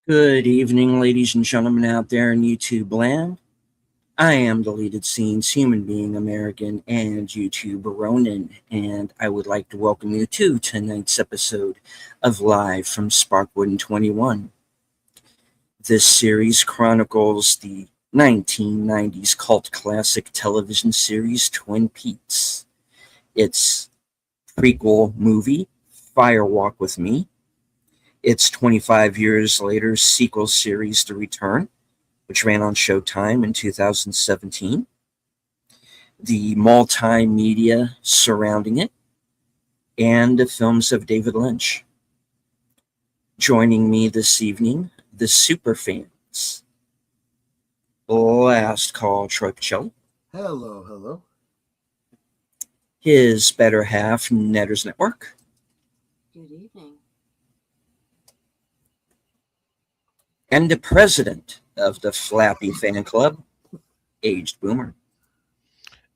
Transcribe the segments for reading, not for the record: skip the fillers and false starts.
Good evening, ladies and gentlemen out there in YouTube land. I am deleted scenes human being American and YouTuber Ronan, and I would like to welcome you to tonight's episode of Live from Sparkwood and 21. This series chronicles the 1990s cult classic television series Twin Peaks. Its prequel movie, Fire Walk with Me, its 25 years later sequel series, The Return, which ran on Showtime in 2017, the multimedia surrounding it, and the films of David Lynch. Joining me this evening, the superfans. Last call, Troy Pacelli. Hello. His better half, Netters Network. Good evening. And the president of the Flappy Fan Club, Aged Boomer.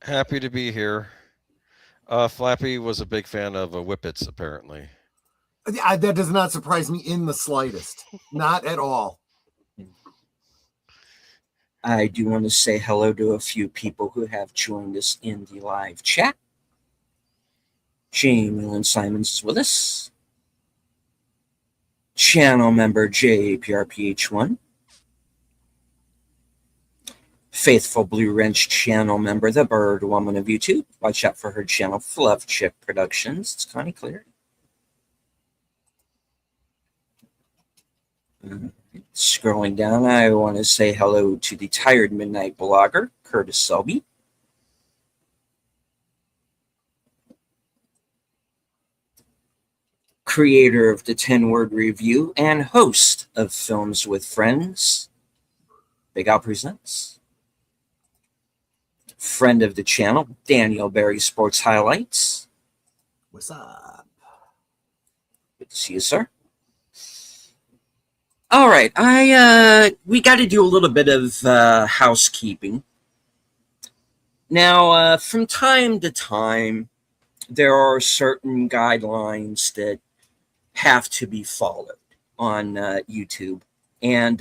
Happy to be here. Flappy was a big fan of Whippets, apparently. That does not surprise me in the slightest. Not at all. I do want to say hello to a few people who have joined us in the live chat. Jamie Lynn Simons is with us. Channel member JPRPH1. Faithful Blue Wrench channel member, the Bird Woman of YouTube. Watch out for her channel, Fluff Chick Productions. It's Connie Clear. Scrolling down, I want to say hello to the Tired Midnight blogger, Curtis Selby. Creator of the 10-Word Review and host of Films with Friends, Big Al Presents. Friend of the channel, Daniel Berry Sports Highlights. What's up? Good to see you, sir. All right, we got to do a little bit of housekeeping. Now, from time to time, there are certain guidelines that have to be followed on YouTube and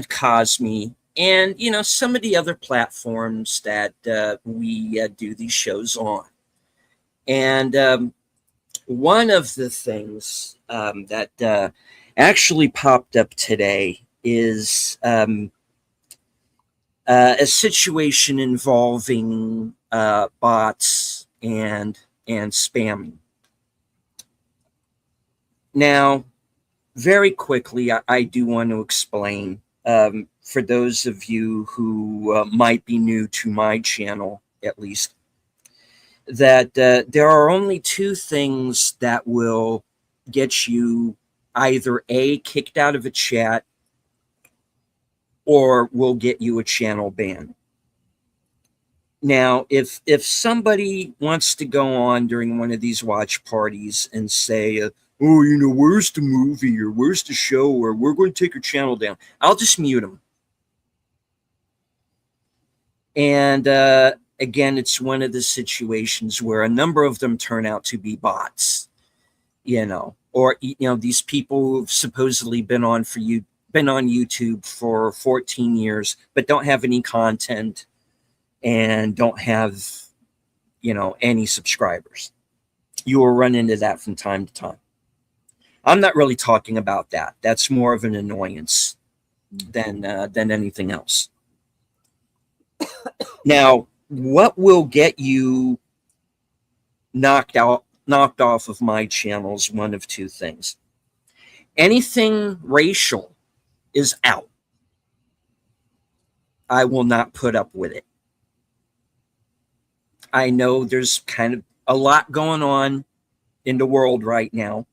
Cosme and some of the other platforms that we do these shows on. And one of the things that actually popped up today is a situation involving bots and spamming. Now, very quickly, I do want to explain for those of you who might be new to my channel, at least, that there are only two things that will get you either A, kicked out of a chat, or will get you a channel ban. Now, if somebody wants to go on during one of these watch parties and say, oh, where's the movie, or where's the show, or we're going to take your channel down, I'll just mute them. And again, it's one of the situations where a number of them turn out to be bots, or these people who've supposedly been on YouTube for 14 years, but don't have any content and don't have, any subscribers. You will run into that from time to time. I'm not really talking about that. That's more of an annoyance than anything else. Now, what will get you knocked off of my channel is one of two things. Anything racial is out. I will not put up with it. I know there's kind of a lot going on in the world right now,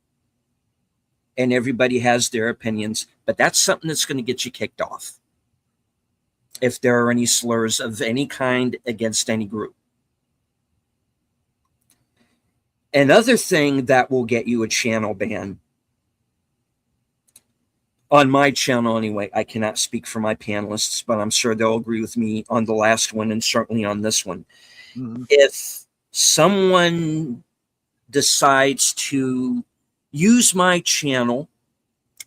and everybody has their opinions, but that's something that's going to get you kicked off if there are any slurs of any kind against any group. Another thing that will get you a channel ban, on my channel anyway, I cannot speak for my panelists, but I'm sure they'll agree with me on the last one and certainly on this one. Mm-hmm. If someone decides to use my channel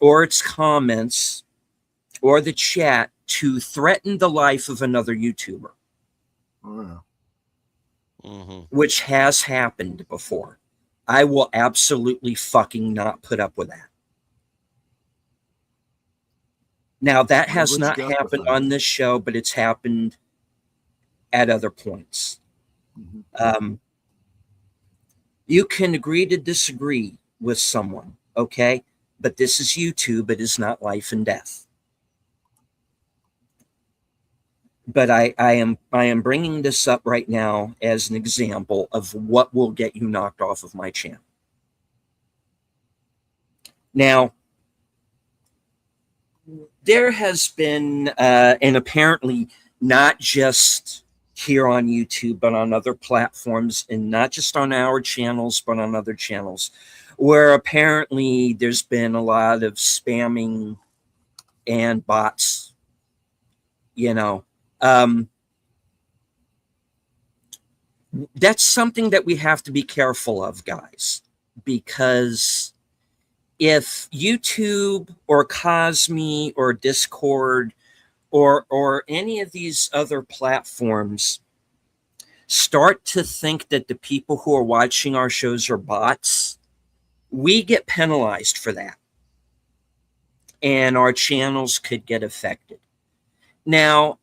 or its comments or the chat to threaten the life of another YouTuber, Oh, Hmm. which has happened before. I will absolutely fucking not put up with that. Now, that has Language not happened justified. on this show, but it's happened at other points. Mhm. You can agree to disagree with someone, okay? But this is YouTube. It is not life and death. But I am bringing this up right now as an example of what will get you knocked off of my channel. Now, there has been, and apparently not just here on YouTube, but on other platforms, and not just on our channels, but on other channels, where apparently there's been a lot of spamming and bots, you know. That's something that we have to be careful of, guys, because if YouTube or Cosme or Discord or any of these other platforms start to think that the people who are watching our shows are bots, we get penalized for that, and our channels could get affected. Now,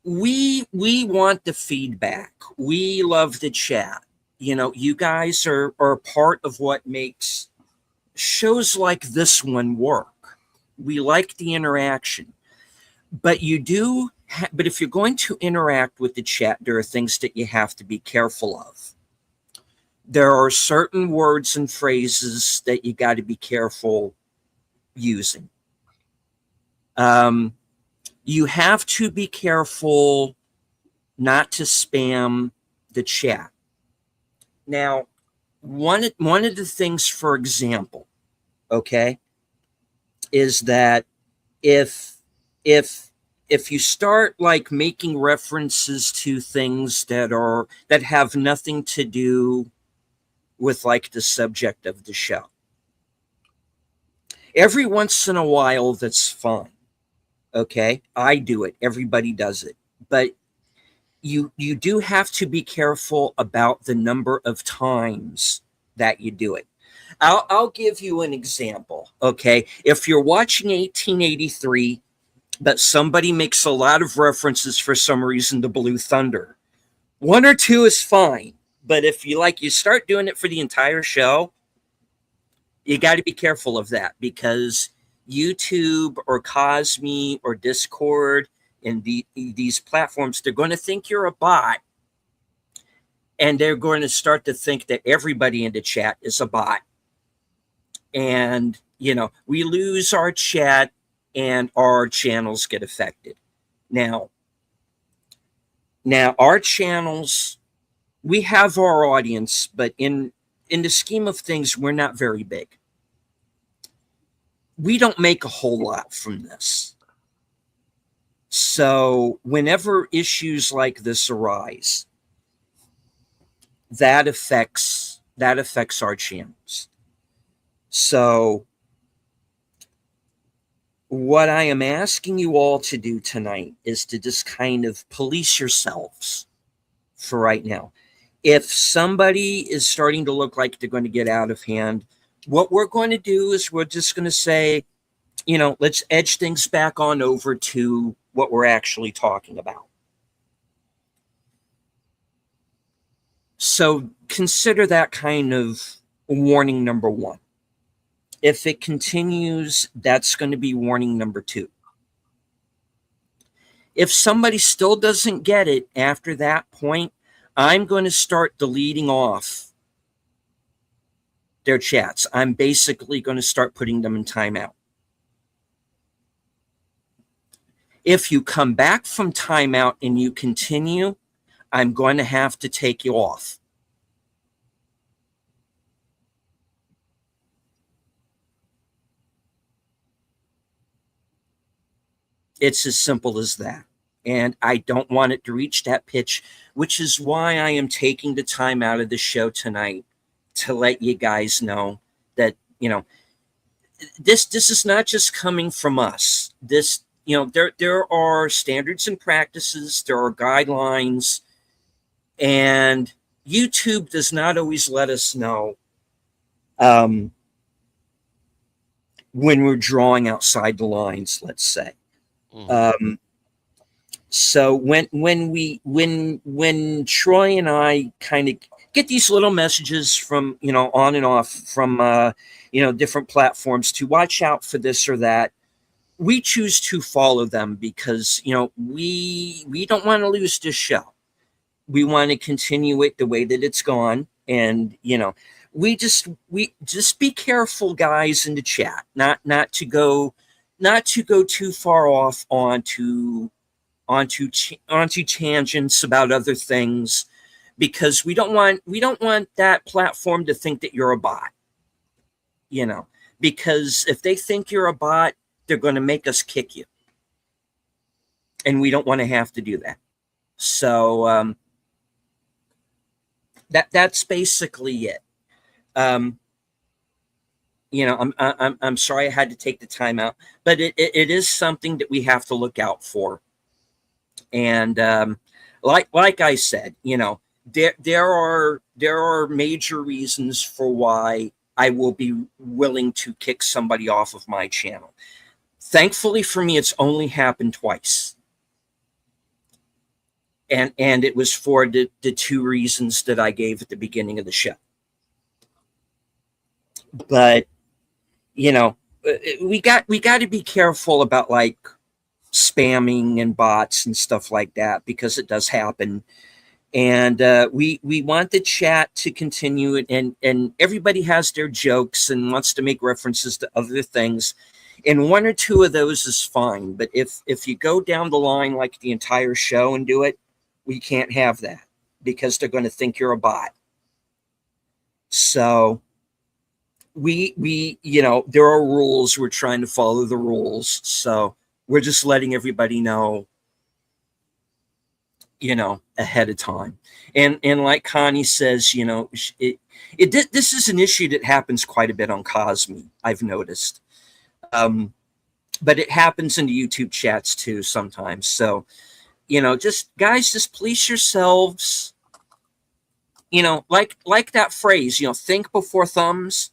we want the feedback. We love the chat. You know, you guys are part of what makes shows like this one work. We like the interaction. But you do, but if you're going to interact with the chat, there are things that you have to be careful of. There are certain words and phrases that you got to be careful using. You have to be careful not to spam the chat. Now, one of the things, for example, okay, is that if you start like making references to things that have nothing to do with like the subject of the show, every once in a while, that's fine. Okay, I do it. Everybody does it, but you do have to be careful about the number of times that you do it. I'll give you an example. Okay, if you're watching 1883, but somebody makes a lot of references for some reason to Blue Thunder, one or two is fine. But if you start doing it for the entire show, you got to be careful of that, because YouTube or Cosme or Discord and these platforms, they're going to think you're a bot, and they're going to start to think that everybody in the chat is a bot. And, you know, we lose our chat and our channels get affected. Now our channels, we have our audience, but in the scheme of things, we're not very big. We don't make a whole lot from this. So whenever issues like this arise, that affects our channels. So what I am asking you all to do tonight is to just kind of police yourselves for right now. If somebody is starting to look like they're going to get out of hand, what we're going to do is we're just going to say, you know, let's edge things back on over to what we're actually talking about. So consider that kind of warning number one. If it continues, that's going to be warning number two. If somebody still doesn't get it after that point, I'm going to start deleting off their chats. I'm basically going to start putting them in timeout. If you come back from timeout and you continue, I'm going to have to take you off. It's as simple as that. And I don't want it to reach that pitch, which is why I am taking the time out of the show tonight to let you guys know that, you know, this is not just coming from us. This, there are standards and practices, there are guidelines, and YouTube does not always let us know when we're drawing outside the lines, let's say. Mhm. So when Troy and I kind of get these little messages from, on and off from different platforms to watch out for this or that, we choose to follow them because we don't want to lose this show. We want to continue it the way that it's gone, and we just be careful, guys, in the chat, not to go too far off onto tangents about other things, because we don't want that platform to think that you're a bot, because if they think you're a bot, they're going to make us kick you, and we don't want to have to do that. So that's basically it. I'm sorry I had to take the time out, but it is something that we have to look out for. And like I said, there are major reasons for why I will be willing to kick somebody off of my channel. Thankfully for me, it's only happened twice. And it was for the two reasons that I gave at the beginning of the show. But we got to be careful about like spamming and bots and stuff like that, because it does happen. And we want the chat to continue, and everybody has their jokes and wants to make references to other things, and one or two of those is fine. But if you go down the line like the entire show and do it, we can't have that, because they're going to think you're a bot. So we there are rules. We're trying to follow the rules. So we're just letting everybody know, ahead of time. And like Connie says, this is an issue that happens quite a bit on Cosme, I've noticed. But it happens in the YouTube chats too sometimes. So, just police yourselves. Like that phrase, think before thumbs.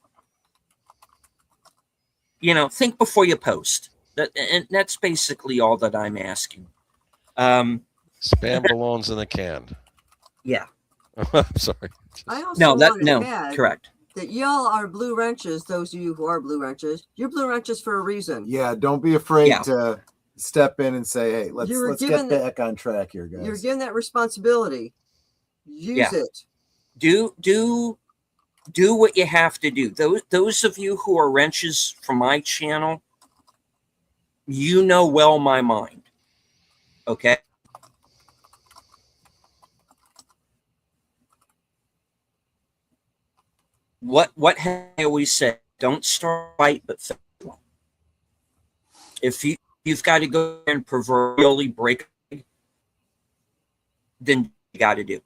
Think before you post. And that's basically all that I'm asking. Spam belongs in a can. Yeah. I'm sorry. I also want to add correct. that y'all are blue wrenches. Those of you who are blue wrenches, you're blue wrenches for a reason. Yeah, don't be afraid to step in and say, "Hey, let's get back on track here, guys." You're given that responsibility. Use it. Do what you have to do. Those of you who are wrenches from my channel, well my mind. Okay. What I always say, don't start a fight, but fix one. If you've got to go and proverbially break, then you got to do.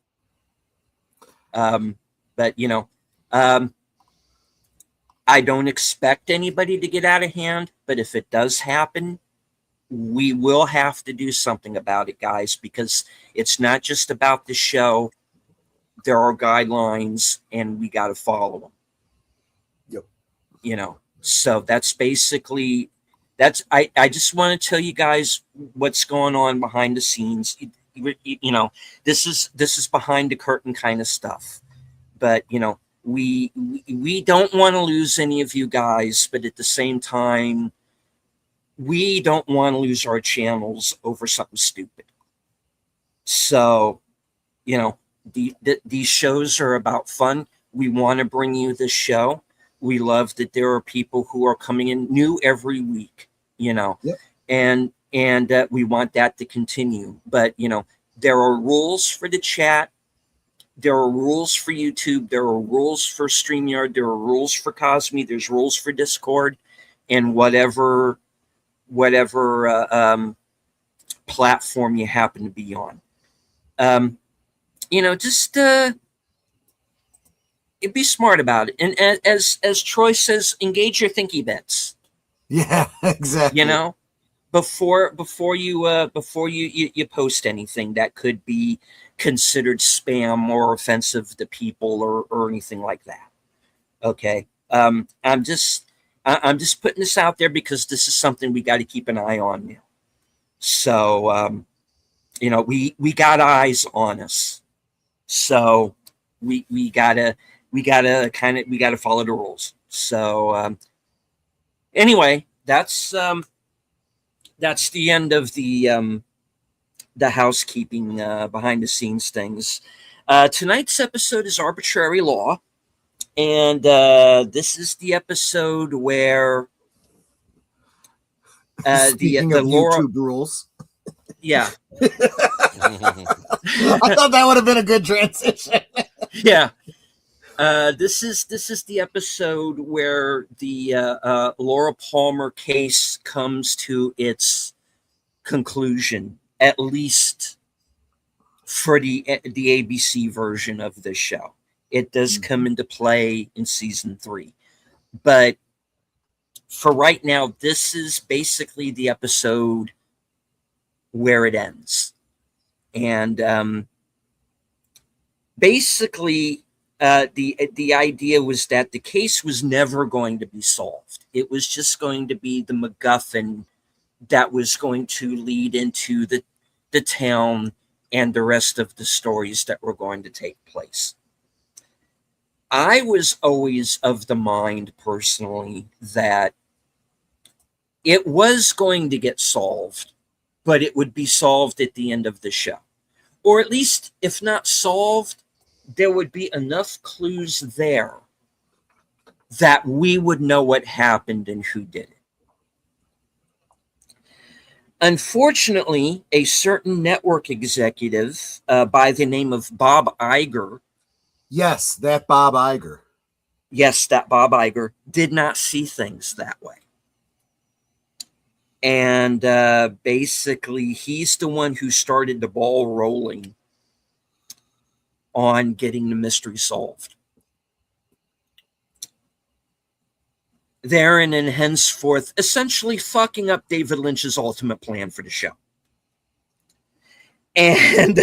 But I don't expect anybody to get out of hand, but if it does happen, we will have to do something about it, guys, because it's not just about the show. There are guidelines, and we got to follow them. Yep. So that's basically, I just want to tell you guys what's going on behind the scenes. This is behind the curtain kind of stuff. But, we don't want to lose any of you guys, but at the same time, we don't want to lose our channels over something stupid. So, these shows are about fun. We want to bring you this show. We love that there are people who are coming in new every week, Yep. and we want that to continue. But, there are rules for the chat. There are rules for YouTube. There are rules for StreamYard. There are rules for Cosme. There's rules for Discord, and whatever platform you happen to be on. be smart about it. And as Troy says, engage your thinky bits. Yeah, exactly. You know, before you post anything that could be considered spam or offensive to people or anything like that. Okay. I'm just putting this out there because this is something we got to keep an eye on now. So we got eyes on us. So we gotta follow the rules. So anyway, that's the end of the housekeeping behind the scenes things. Tonight's episode is Arbitrary Law, and this is the episode where Speaking the of Laura, YouTube rules. yeah. I thought that would have been a good transition. Yeah. This is the episode where the Laura Palmer case comes to its conclusion, at least for the ABC version of the show. It does come into play in season 3, but for right now, this is basically the episode where it ends, and basically. The idea was that the case was never going to be solved. It was just going to be the MacGuffin that was going to lead into the town and the rest of the stories that were going to take place. I was always of the mind, personally, that it was going to get solved, but it would be solved at the end of the show. Or at least, if not solved, there would be enough clues there that we would know what happened and who did it. Unfortunately, a certain network executive by the name of Bob Iger. Yes, that Bob Iger. Yes, that Bob Iger did not see things that way. And basically, he's the one who started the ball rolling on getting the mystery solved. Therein and henceforth, essentially fucking up David Lynch's ultimate plan for the show. And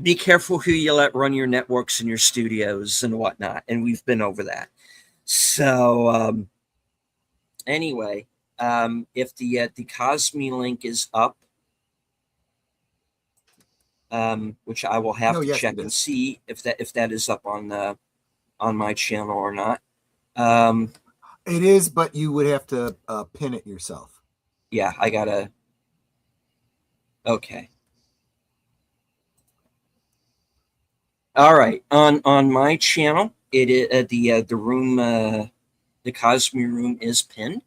be careful who you let run your networks and your studios and whatnot. And we've been over that. So anyway, if the Cosme link is up, which I will have to check and see if that is up on my channel or not. It is, but you would have to pin it yourself. Yeah, I gotta. Okay. All right, on my channel, it is the room, the Cosme room is pinned.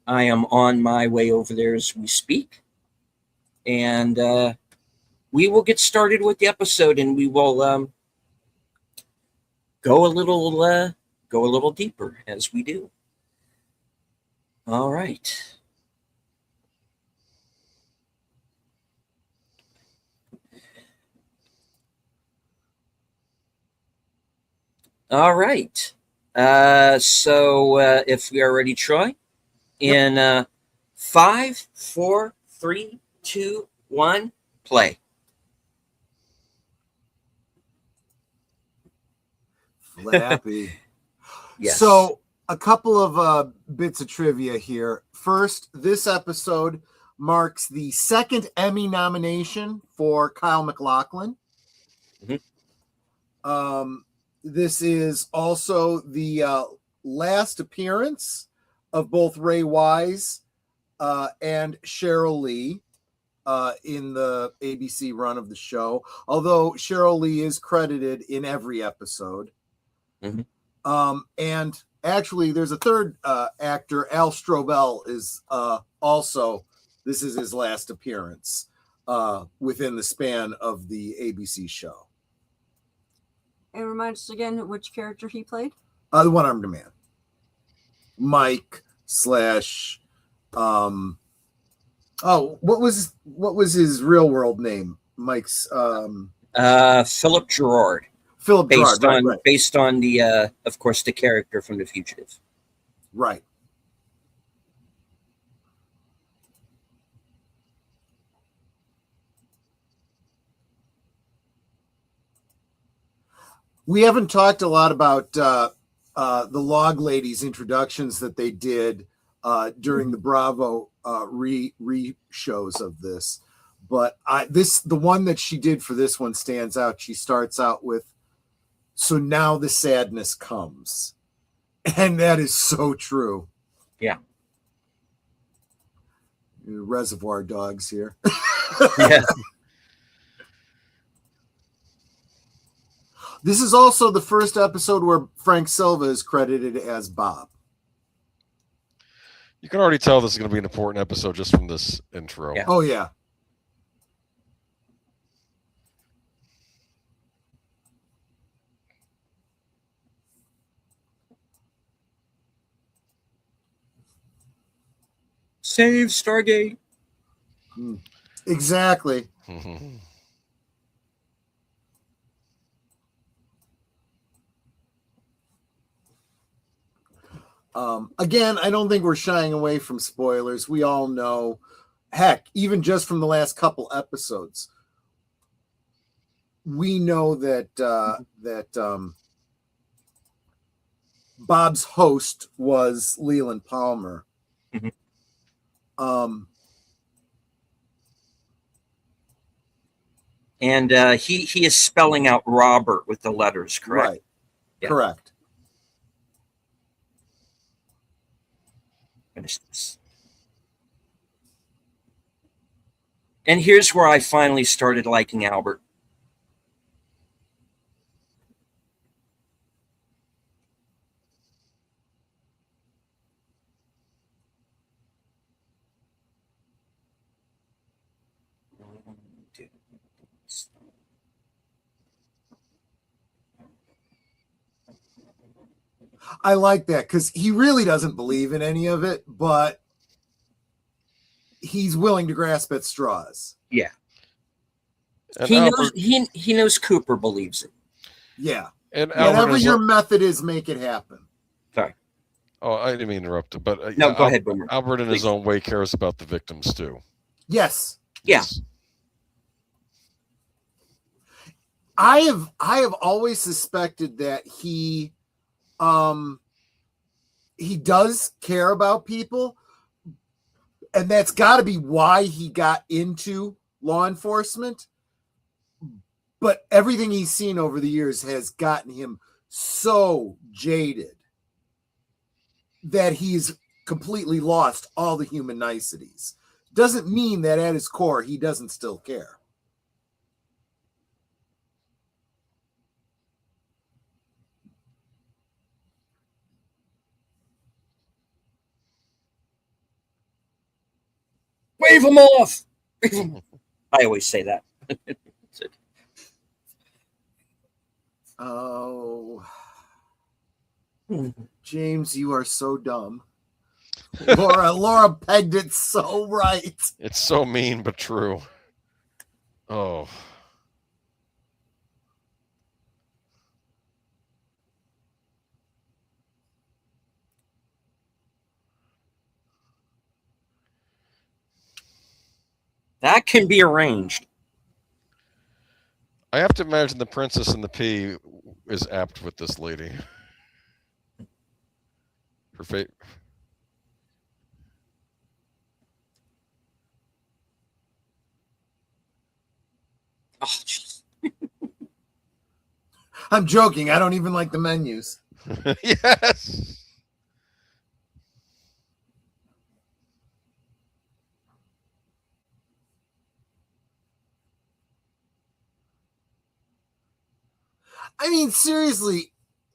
I am on my way over there as we speak, and we will get started with the episode, and we will go a little deeper as we do. All right. All right. So if we are ready, Troy, in 5, 4, 3, 2, 1, play. Flappy. Yes. So a couple of bits of trivia here. First, this episode marks the second Emmy nomination for Kyle MacLachlan. Mm-hmm. This is also the last appearance of both Ray Wise and Cheryl Lee in the ABC run of the show, although Cheryl Lee is credited in every episode. Mm-hmm. And actually, there's a third actor, Al Strobel, is also, this is his last appearance within the span of the ABC show. And remind us again which character he played? The One-Armed Man. Mike / Oh, what was his real world name? Mike's Philip Gerard, Philip Gerard. Right. based on the of course the character from The Fugitive. Right. We haven't talked a lot about the Log Ladies introductions that they did during the Bravo re shows of this, but the one that she did for this one stands out. She starts out with, "So now the sadness comes," and that is so true. Yeah. Reservoir Dogs here. Yeah. This is also the first episode where Frank Silva is credited as Bob. You can already tell this is going to be an important episode just from this intro. Yeah. Oh, yeah. Save Stargate. Exactly. Again, I don't think we're shying away from spoilers. We all know, heck, even just from the last couple episodes, we know that Bob's host was Leland Palmer. Mm-hmm. And he is spelling out Robert with the letters, correct? Right. Yeah. Correct. Finish this. And here's where I finally started liking Albert. I like that because he really doesn't believe in any of it, but he's willing to grasp at straws. Yeah. And He Albert, knows he knows Cooper believes it. Yeah. and Albert Whatever is your method is, make it happen. Sorry. Oh, I didn't mean to interrupt, but No, go ahead, Boomer. Albert, in his Please. own way, cares about the victims too. Yes. Yeah. I have always suspected that he does care about people, and that's got to be why he got into law enforcement. But everything he's seen over the years has gotten him so jaded that he's completely lost all the human niceties. Doesn't mean that at his core he doesn't still care. Wave him off. I always say that. Oh, James, you are so dumb. Laura pegged it so right. It's so mean but true. Oh. That can be arranged. I have to imagine the Princess and the Pea is apt with this lady. Her fate. Oh, jeez. I'm joking. I don't even like the menus. Yes. I mean, seriously,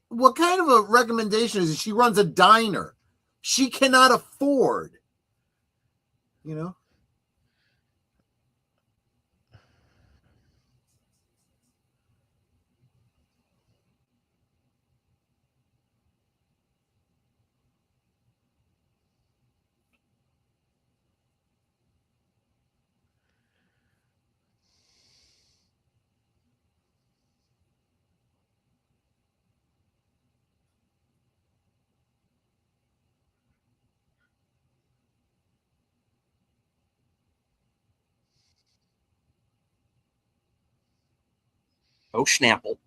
what kind of a recommendation is it? She runs a diner. She cannot afford, you know? Oh, Schnapple.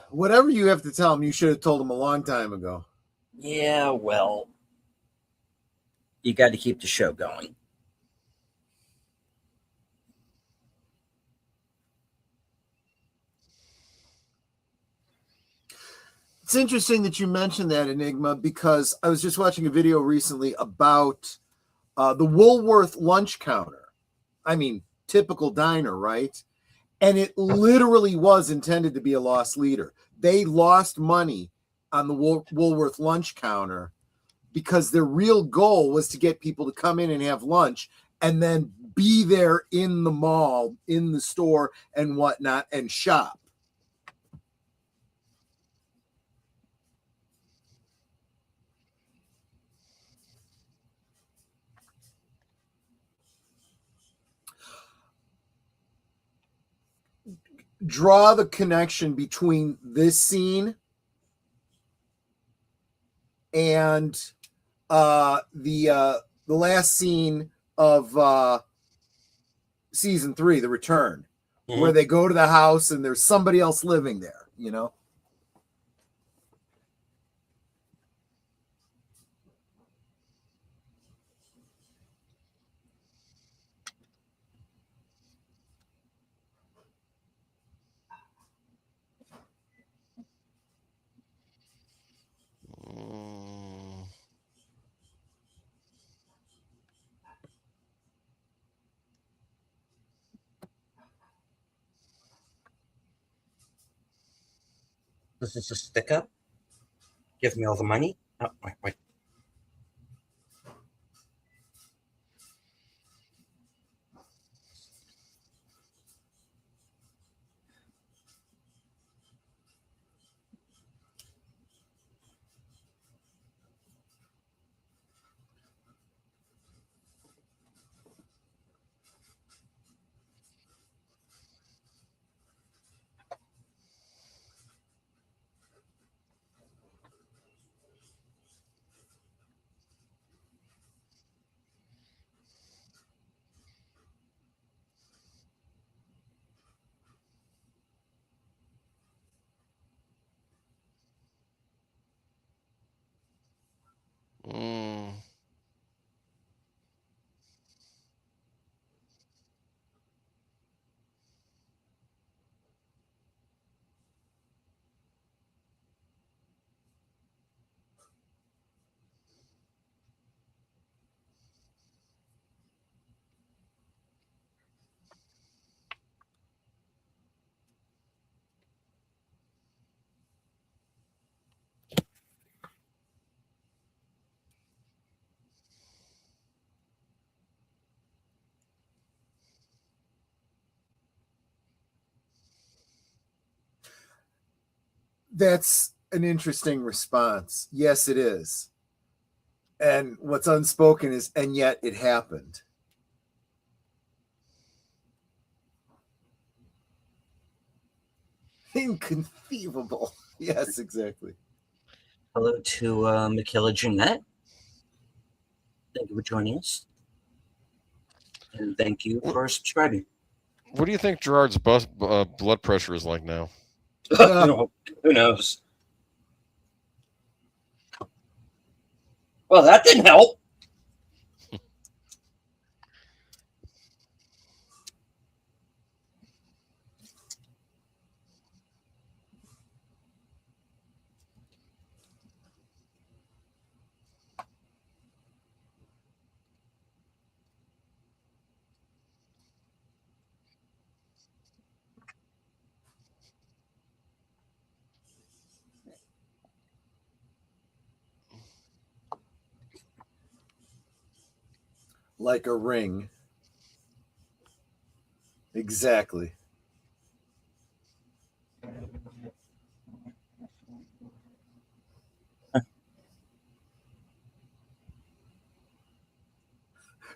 Whatever you have to tell him, you should have told him a long time ago. Yeah, well, you got to keep the show going. It's interesting that you mentioned that, Enigma, because I was just watching a video recently about the Woolworth lunch counter. I mean, typical diner, right? And it literally was intended to be a lost leader. They lost money on the Woolworth lunch counter because their real goal was to get people to come in and have lunch and then be there in the mall, in the store and whatnot and shop. Draw the connection between this scene and the last scene of season 3, The Return, where they go to the house and there's somebody else living there, you know? This is a stick up. Give me all the money. Oh, wait. That's an interesting response. Yes, it is. And what's unspoken is, and yet it happened. Inconceivable. Yes, exactly. Hello to Michaela Jeanette. Thank you for joining us. And thank you for subscribing. What do you think Gerard's blood pressure is like now? Who knows? Well, that didn't help. Like a ring. Exactly.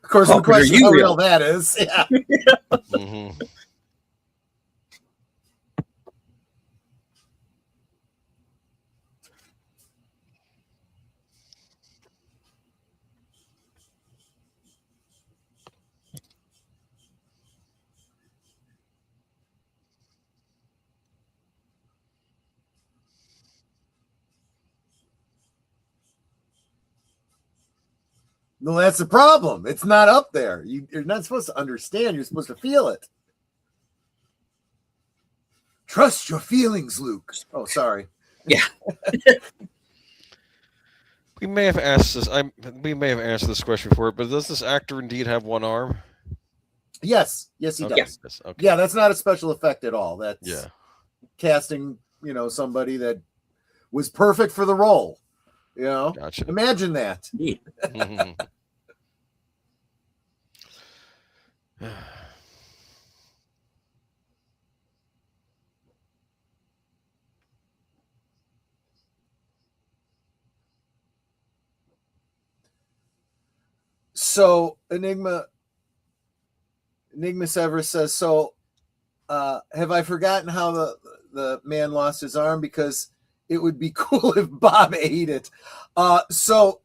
Of course, the Cooper, are question you how real? real that is. Yeah. Mhm. No, that's the problem. It's not up there. You're not supposed to understand. You're supposed to feel it. Trust your feelings, Luke. Oh, sorry. Yeah. We may have asked this. We may have answered this question before, but does this actor indeed have one arm? Yes, yes, he Okay. does. Yes, okay. Yeah, that's not a special effect at all. That's Yeah. casting, somebody that was perfect for the role. Gotcha. Imagine that. Indeed. Mhm. So Enigma Severus says, so have I forgotten how the man lost his arm? Because it would be cool if Bob ate it. So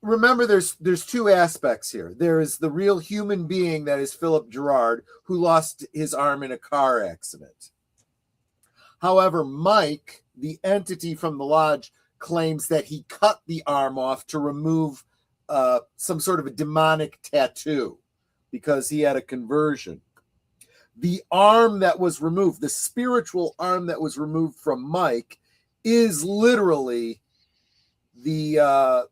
remember, there's two aspects here. There is the real human being that is Philip Gerard, who lost his arm in a car accident. However, Mike, the entity from the lodge, claims that he cut the arm off to remove some sort of a demonic tattoo because he had a conversion. The arm that was removed, the spiritual arm that was removed from Mike, is literally the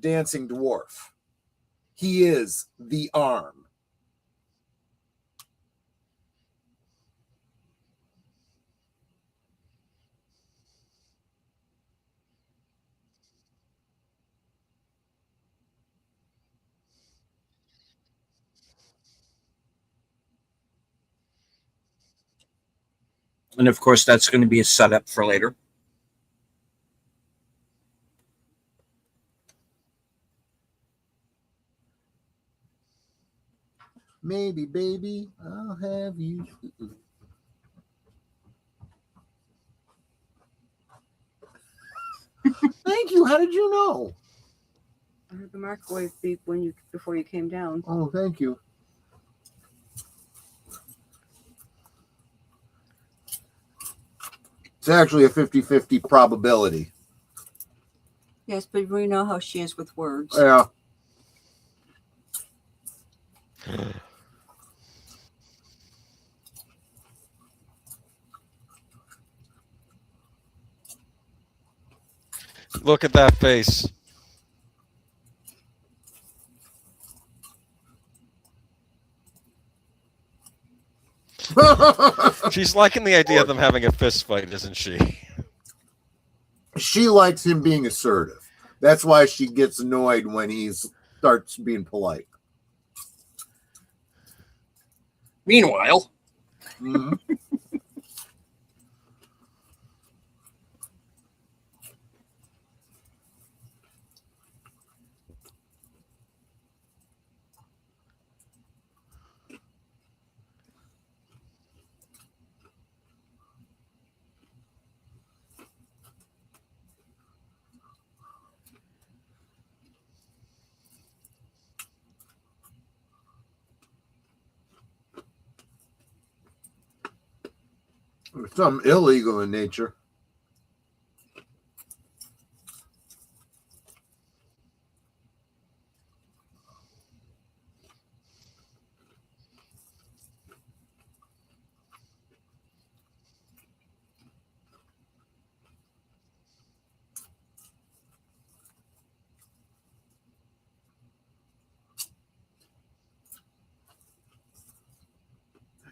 dancing dwarf. He is the arm. And of course, that's going to be a setup for later. Maybe, baby, I'll have you. Thank you. How did you know? I heard the microwave beep before you came down. Oh, thank you. It's actually a 50-50 probability. Yes, but we know how she is with words. Yeah. Look at that face. She's liking the idea of them having a fist fight, isn't she? She likes him being assertive. That's why she gets annoyed when he starts being polite. Meanwhile, Mhm. Something illegal in nature.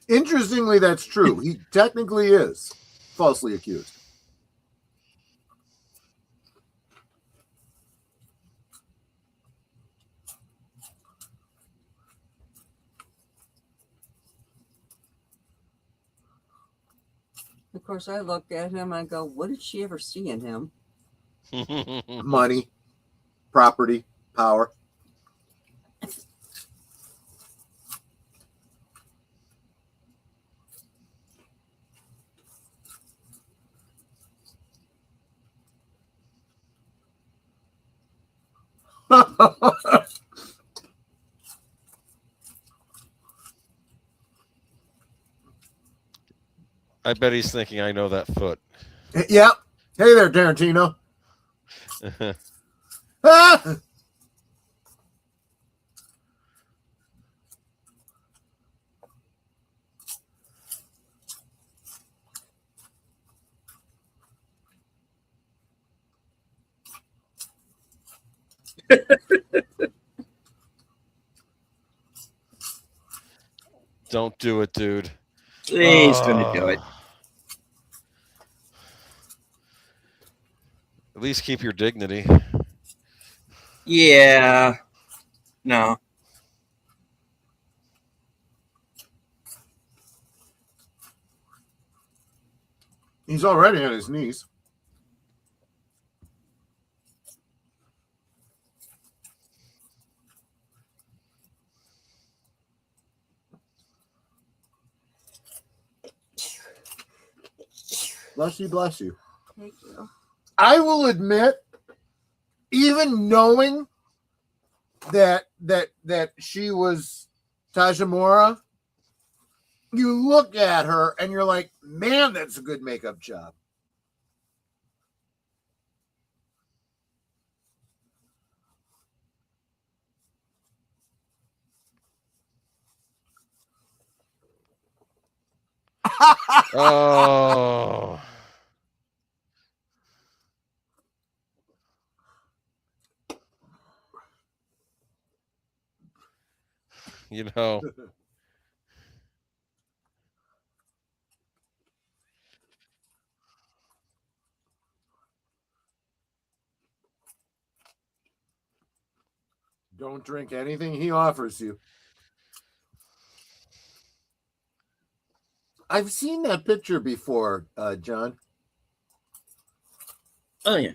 Interestingly, that's true. He technically is falsely accused. Of course, I look at him and I go, what did she ever see in him? Money, property, power. I bet he's thinking I know that foot. Yeah. Hey there, Tarantino. Ah! Don't do it, dude. He's gonna do it. At least keep your dignity. Yeah. No. He's already on his knees. Bless you, bless you. Thank you. I will admit, even knowing that she was Tajimura, you look at her and you're like, man, that's a good makeup job. Oh. You know. Don't drink anything he offers you. I've seen that picture before, John. Oh yeah.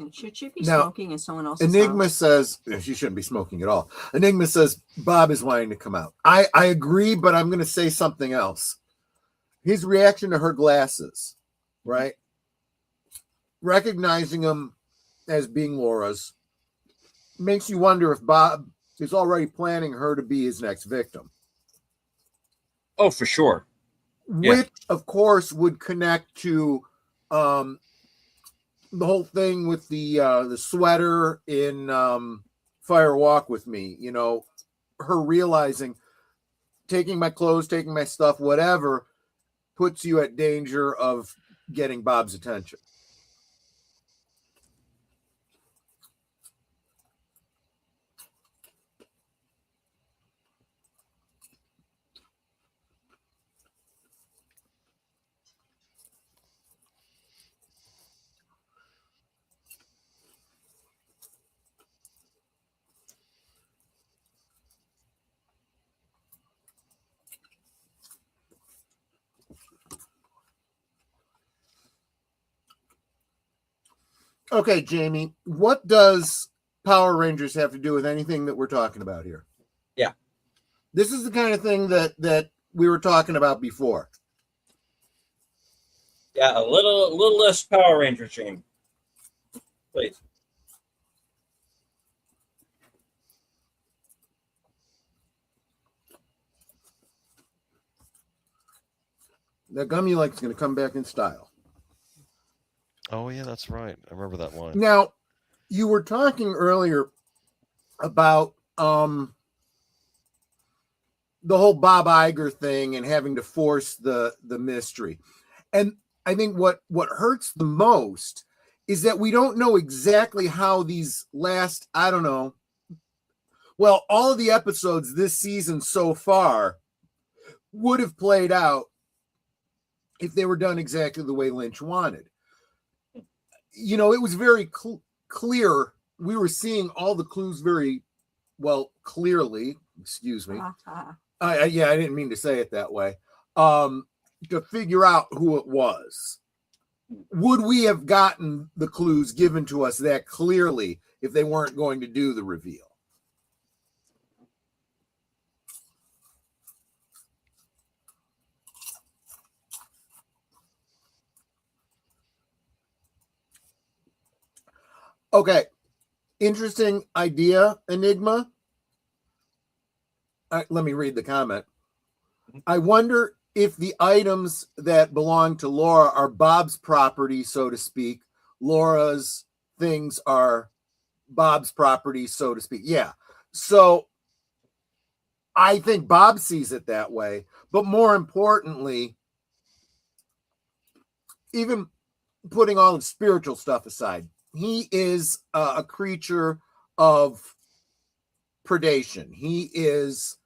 And should she be Now, smoking in someone else's Enigma house? says she shouldn't be smoking at all. Enigma says Bob is wanting to come out. I agree, but I'm going to say something else. His reaction to her glasses, right? Recognizing them as being Laura's makes you wonder if Bob is already planning her to be his next victim. Oh, for sure. Yeah. Which, of course, would connect to the whole thing with the sweater in Fire Walk with Me. You know, her realizing taking my clothes, taking my stuff, whatever, puts you at danger of getting Bob's attention. Okay, Jamie, what does Power Rangers have to do with anything that we're talking about here? Yeah. This is the kind of thing that we were talking about before. Yeah, a little less Power Ranger Jamie. Please. That gum you like is going to come back in style. Oh yeah, that's right. I remember that line. Now, you were talking earlier about the whole Bob Iger thing and having to force the mystery. And I think what hurts the most is that we don't know exactly how these last, I don't know, well, all of the episodes this season so far, would have played out if they were done exactly the way Lynch wanted. You know, it was very clear. We were seeing all the clues very well, clearly. Excuse me. Yeah, I didn't mean to say it that way. To figure out who it was. Would we have gotten the clues given to us that clearly if they weren't going to do the reveal? Okay. Interesting idea, Enigma. Let me read the comment. I wonder if the items that belong to Laura are Bob's property, so to speak. Laura's things are Bob's property, so to speak. Yeah. So I think Bob sees it that way. But more importantly, even putting all the spiritual stuff aside, he is a creature of predation. He is,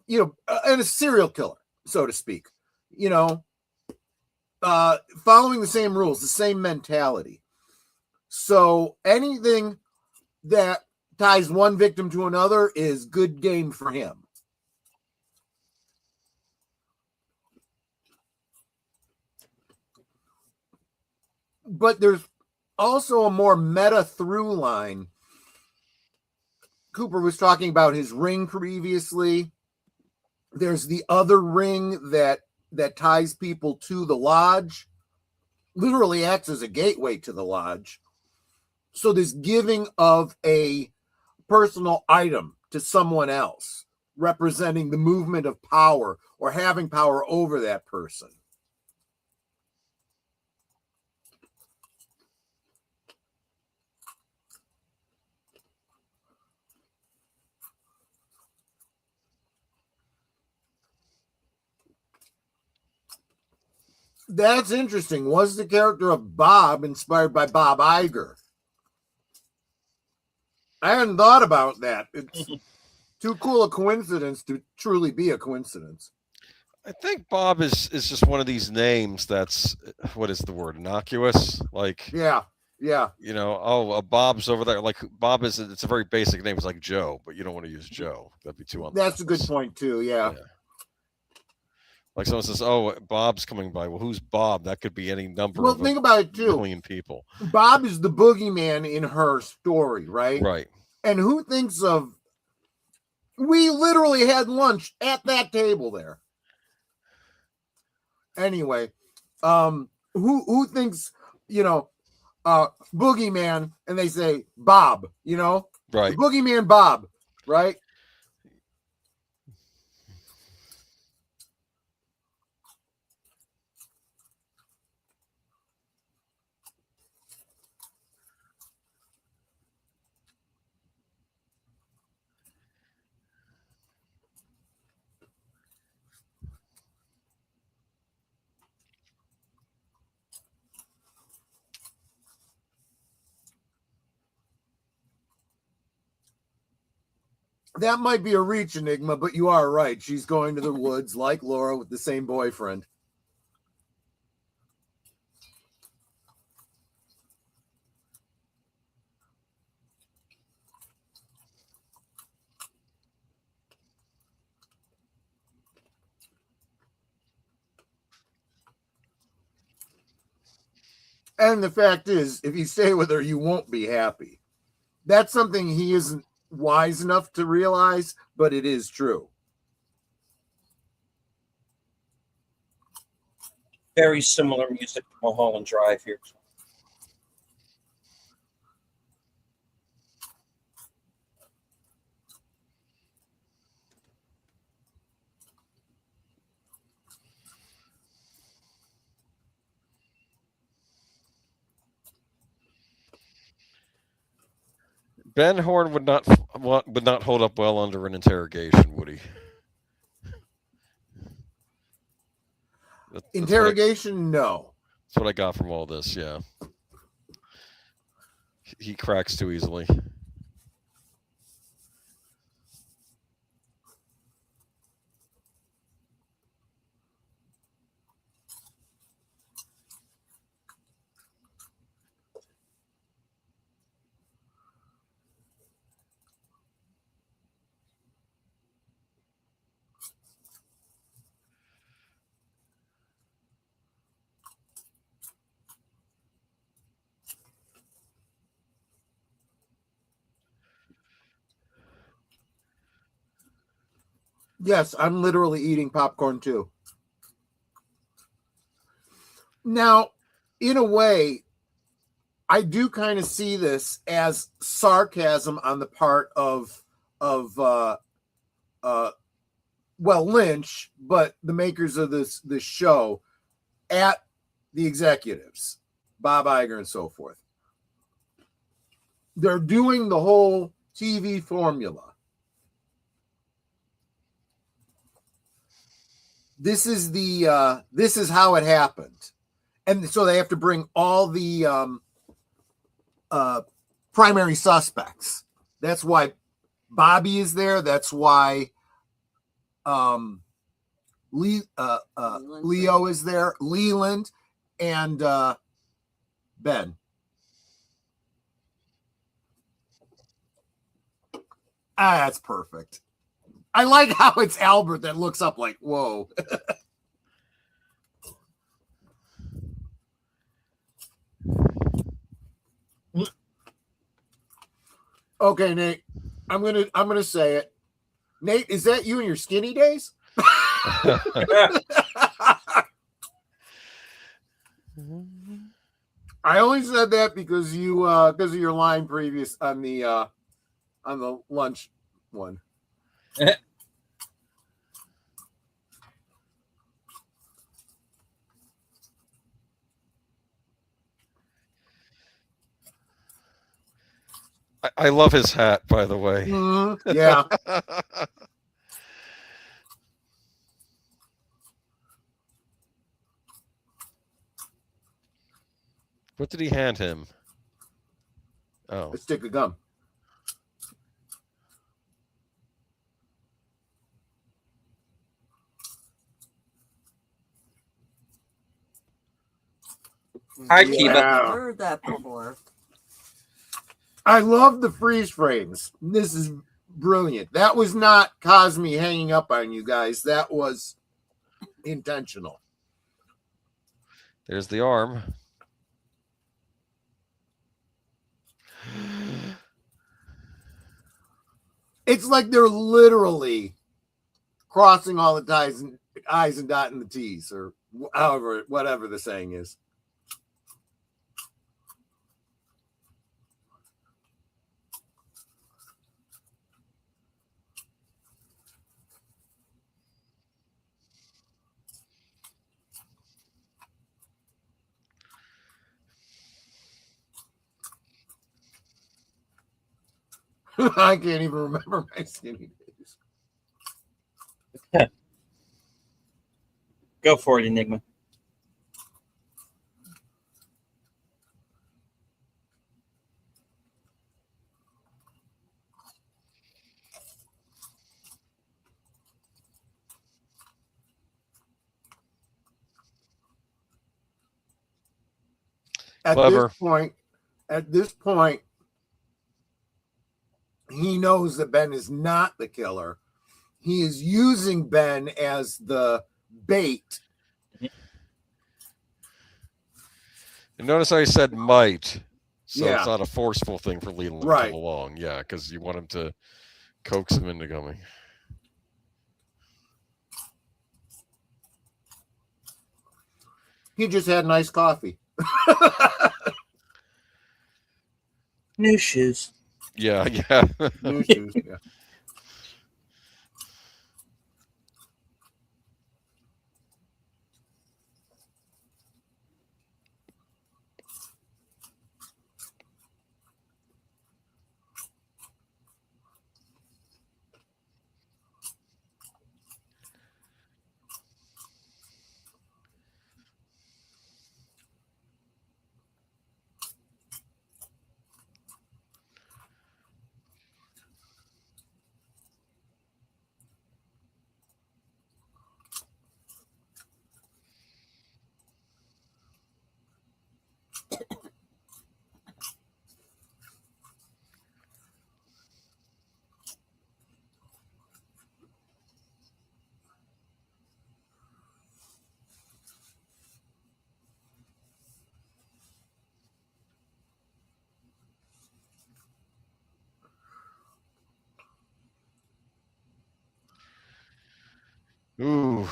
and a serial killer, so to speak, following the same rules, the same mentality. So anything that ties one victim to another is good game for him. But there's also a more meta through line. Cooper was talking about his ring previously. There's the other ring that ties people to the lodge, literally acts as a gateway to the lodge. So this giving of a personal item to someone else, representing the movement of power or having power over that person. That's interesting. Was the character of Bob inspired by Bob Iger? I hadn't thought about that. It's too cool a coincidence to truly be a coincidence. I think Bob is just one of these names that's, what is the word, innocuous? Like, yeah. Bob's over there. Like, Bob it's a very basic name. It's like Joe, but you don't want to use Joe. That'd be too That's a good point too. Yeah. Like someone says, "Oh, Bob's coming by." Well, who's Bob? That could be any number. Well, think about it too. Million people. Bob is the boogeyman in her story, right? Right. And who thinks of? We literally had lunch at that table there. Anyway, who thinks boogeyman, and they say Bob, right? Boogeyman Bob, right? That might be a reach, Enigma, but you are right. She's going to the woods like Laura with the same boyfriend. And the fact is, if you stay with her, you won't be happy. That's something he isn't wise enough to realize, but it is true. Very similar music to Mulholland Drive here. Ben Horn would not hold up well under an interrogation, would he? Interrogation, no. That's what I got from all this. Yeah, he cracks too easily. Yes, I'm literally eating popcorn too. Now, in a way, I do kind of see this as sarcasm on the part of Lynch, but the makers of this show at the executives, Bob Iger and so forth. They're doing the whole TV formula. This is how it happened. And so they have to bring all the primary suspects. That's why Bobby is there. That's why Leo is there, Leland, and Ben. That's perfect. I like how it's Albert that looks up like, whoa. Okay, Nate. I'm gonna say it. Nate, is that you in your skinny days? I only said that because of your line previous on the lunch one. I love his hat, by the way. Yeah. What did he hand him? Oh, A stick of gum. Hi, Kiba. I've heard that before. I love the freeze frames. This is brilliant. That was not Cosme hanging up on you guys. That was intentional. there's the arm. It's like they're literally crossing all the I's and dotting the T's, or whatever the saying is. I can't even remember my skinny days. Go for it, Enigma. Clever. At this point, he knows that Ben is not the killer. He is using Ben as the bait. And notice how he said might. So Yeah. it's not a forceful thing for Leland to Right. come along. Yeah, because you want him to coax him into coming. He just had nice coffee. New shoes. Yeah, yeah. New shoes, yeah. Ooh.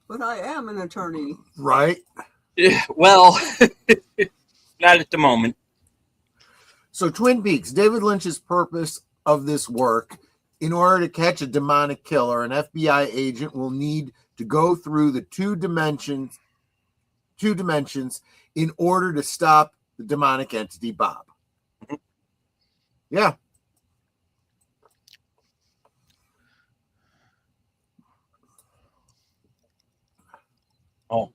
But I am an attorney. Right? Well, not at the moment. So, Twin Peaks, David Lynch's purpose of this work: in order to catch a demonic killer, an FBI agent will need to go through the two dimensions in order to stop the demonic entity Bob. Mhm. Yeah. Oh,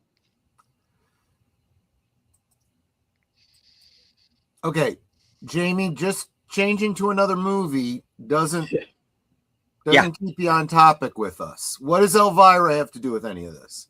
Okay, Jamie, just changing to another movie doesn't Yeah. keep you on topic with us. What does Elvira have to do with any of this?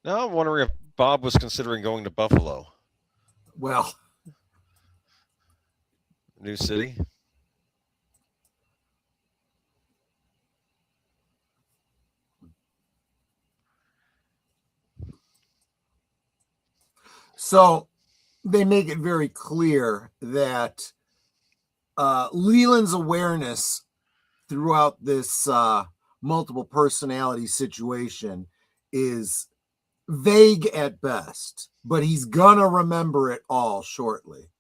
Now I'm wondering if Bob was considering going to Buffalo, Well, new city. so they make it very clear that Leland's awareness throughout this multiple personality situation is vague at best, but he's gonna remember it all shortly.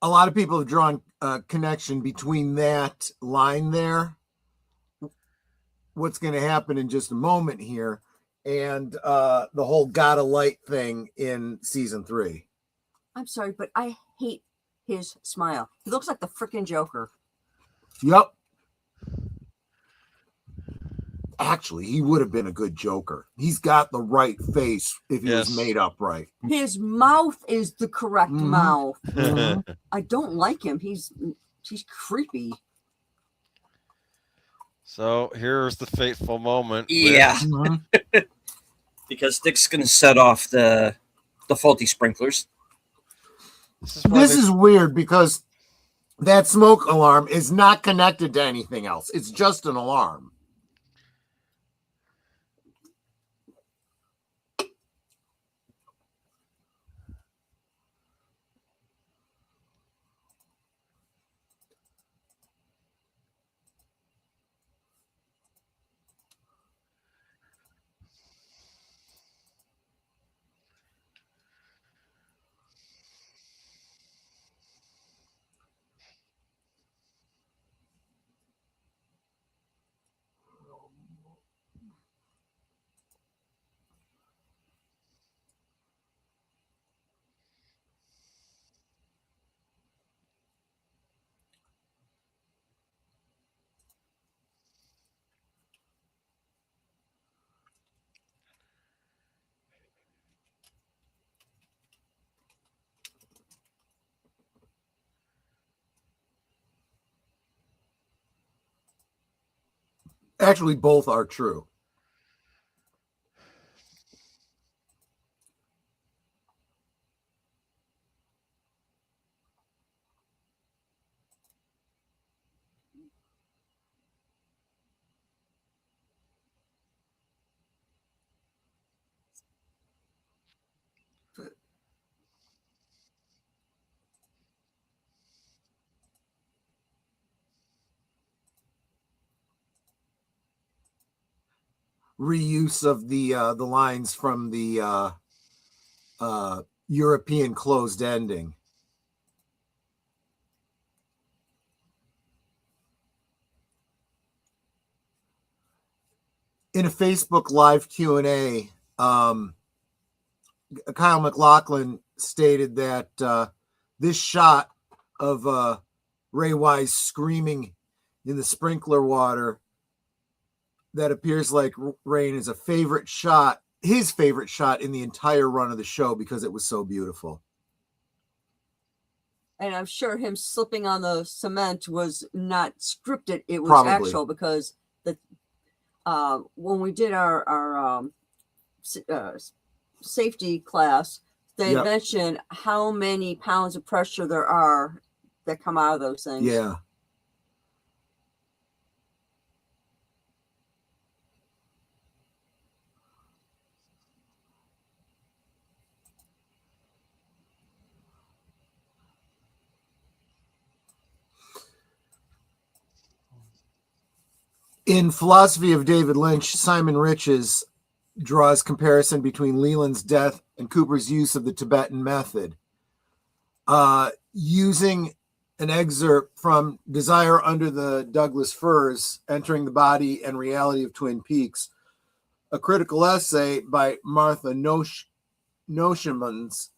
A lot of people have drawn a connection between that line there, what's going to happen in just a moment here, and the whole "gotta light" thing in season 3. I'm sorry, but I hate his smile. He looks like the freaking Joker. Yep. Actually, he would have been a good Joker. He's got the right face if he was Yes. made up right. His mouth is the correct Mhm. mouth. Mhm. I don't like him. He's creepy. So here's the fateful moment. yeah. Mhm. Because Dick's going to set off the faulty sprinklers. This is weird because that smoke alarm is not connected to anything else. It's just an alarm. Actually, both are true. reuse of the lines from the European closed ending. In a Facebook Live Q&A, Kyle McLaughlin stated that this shot of Ray Wise screaming in the sprinkler water that appears like rain is his favorite shot in the entire run of the show because it was so beautiful. And I'm sure him slipping on the cement was not scripted. It was Probably actual, because the when we did our safety class, they Yep. mentioned how many pounds of pressure there are that come out of those things. Yeah. In Philosophy of David Lynch, Simon Riches draws comparison between Leland's death and Cooper's use of the Tibetan method. Using an excerpt from Desire Under the Douglas Firs, Entering the Body and Reality of Twin Peaks, a critical essay by Martha Noshimans,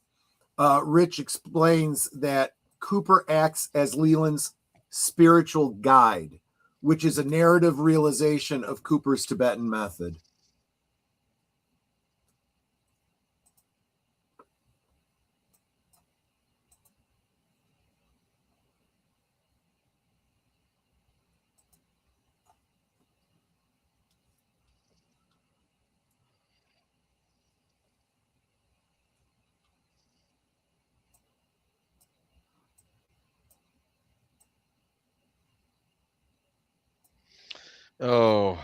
Rich explains that Cooper acts as Leland's spiritual guide, which is a narrative realization of Cooper's Tibetan method. Oh,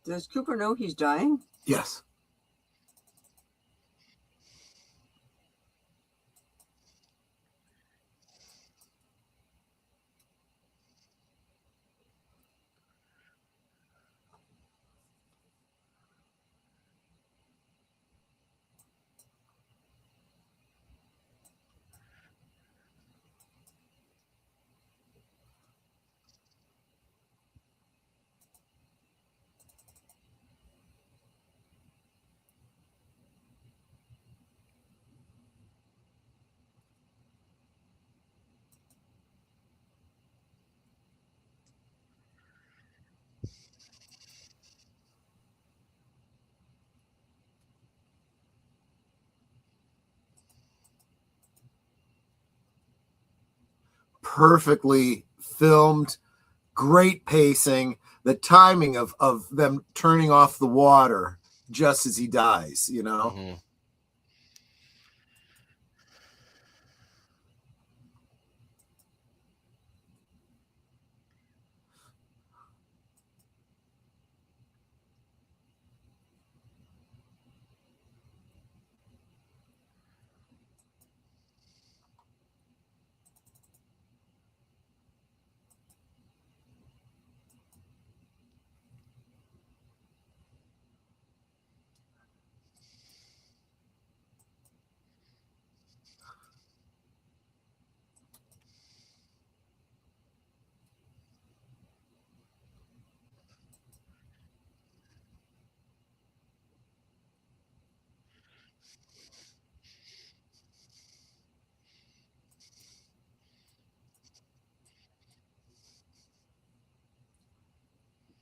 Does Cooper know he's dying? Yes. Perfectly filmed, great pacing, the timing of them turning off the water just as he dies, you know? mm-hmm.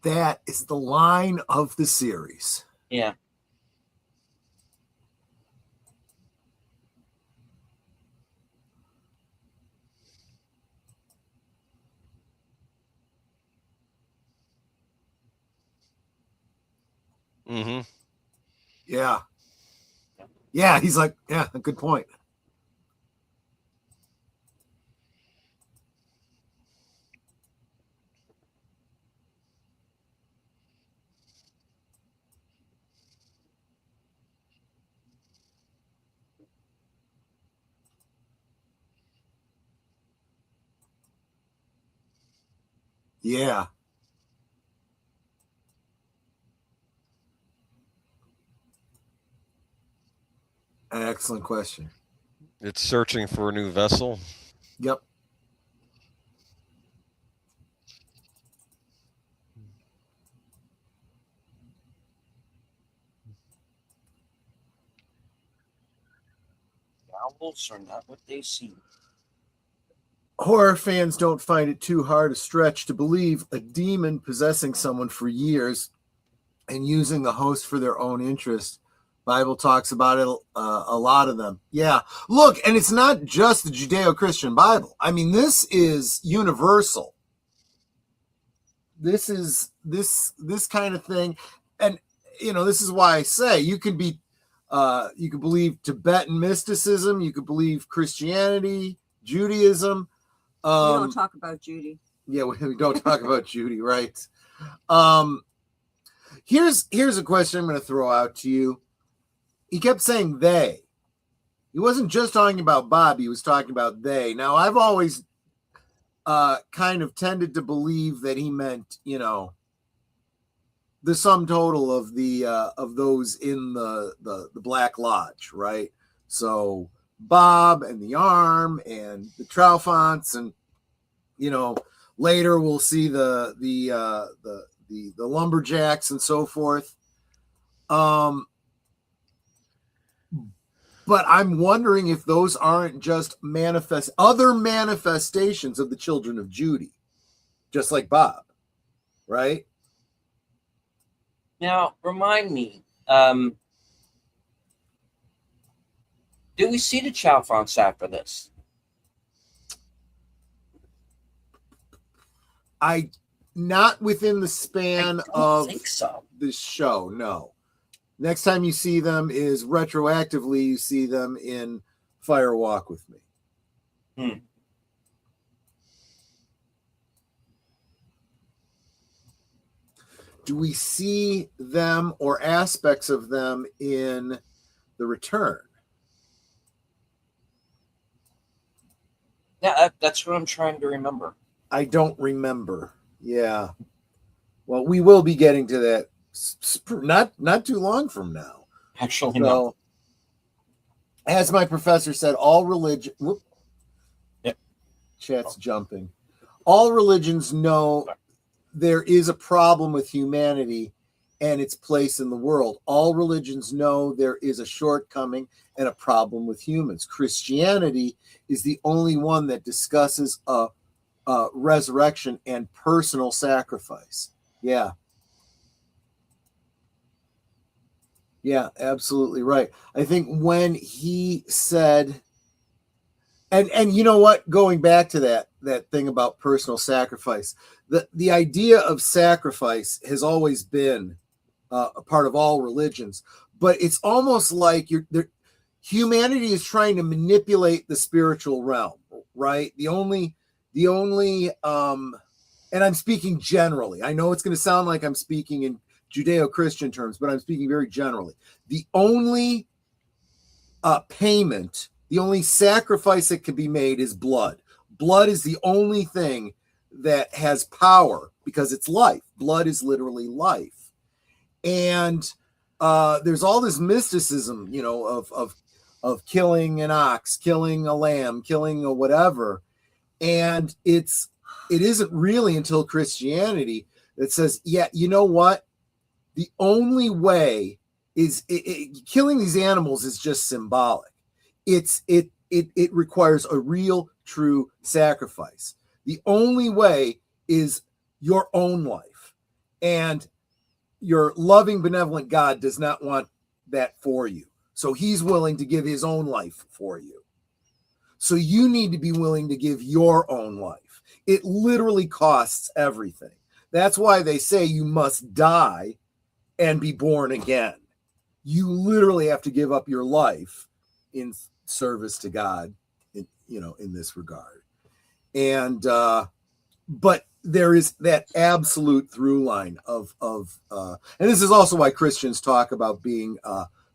That is the line of the series. Yeah. Mm-hmm. Yeah. Yeah, he's like, yeah, good point. Yeah. Excellent question. It's searching for a new vessel. Yep. Owls are not what they seem. Horror fans don't find it too hard a stretch to believe a demon possessing someone for years and using the host for their own interest. Bible talks about it, a lot of them. Yeah. Look, and it's not just the Judeo-Christian Bible. I mean, this is universal. This is this kind of thing. And, you know, this is why I say you could be, you could believe Tibetan mysticism, you could believe Christianity, Judaism. We don't talk about Judy. Yeah, we don't talk about Judy, right? Here's a question I'm going to throw out to you. He kept saying they. He wasn't just talking about Bob. He was talking about they. Now, I've always kind of tended to believe that he meant, you know, the sum total of the of those in the Black Lodge, right? So Bob and the Arm and the Traufonts, and you know, later we'll see the lumberjacks and so forth. But I'm wondering if those aren't just other manifestations of the children of Judy, just like Bob, right? Now, remind me, do we see the Chalfonts after this? Not within the span of think so. this show, no. Next time you see them is retroactively, you see them in Fire Walk with Me. Do we see them or aspects of them in The Return? Yeah, that's what I'm trying to remember. I don't remember. Yeah. Well, we will be getting to that not too long from now. Actually, no. As my professor said, all religion. Whoop, yep. Chat's jumping. All religions know there is a problem with humanity and its place in the world. All religions know there is a shortcoming and a problem with humans. Christianity is the only one that discusses a resurrection and personal sacrifice. Yeah. Yeah, absolutely right. I think when he said, and you know what, going back to that thing about personal sacrifice, the idea of sacrifice has always been a part of all religions, but it's almost like humanity is trying to manipulate the spiritual realm, right? The only and I'm speaking generally. I know it's going to sound like I'm speaking in Judeo-Christian terms, but I'm speaking very generally. The only payment, the only sacrifice that can be made is blood. Blood is the only thing that has power because it's life. Blood is literally life. And there's all this mysticism, you know, of killing an ox, killing a lamb, killing a whatever. And it isn't really until Christianity that says, yeah, you know what? The only way is killing these animals is just symbolic. It requires a real, true sacrifice. The only way is your own life. And your loving, benevolent God does not want that for you. So he's willing to give his own life for you. So you need to be willing to give your own life. It literally costs everything. That's why they say you must die and be born again. You literally have to give up your life in service to God, in this regard. And but there is that absolute through line of and this is also why Christians talk about being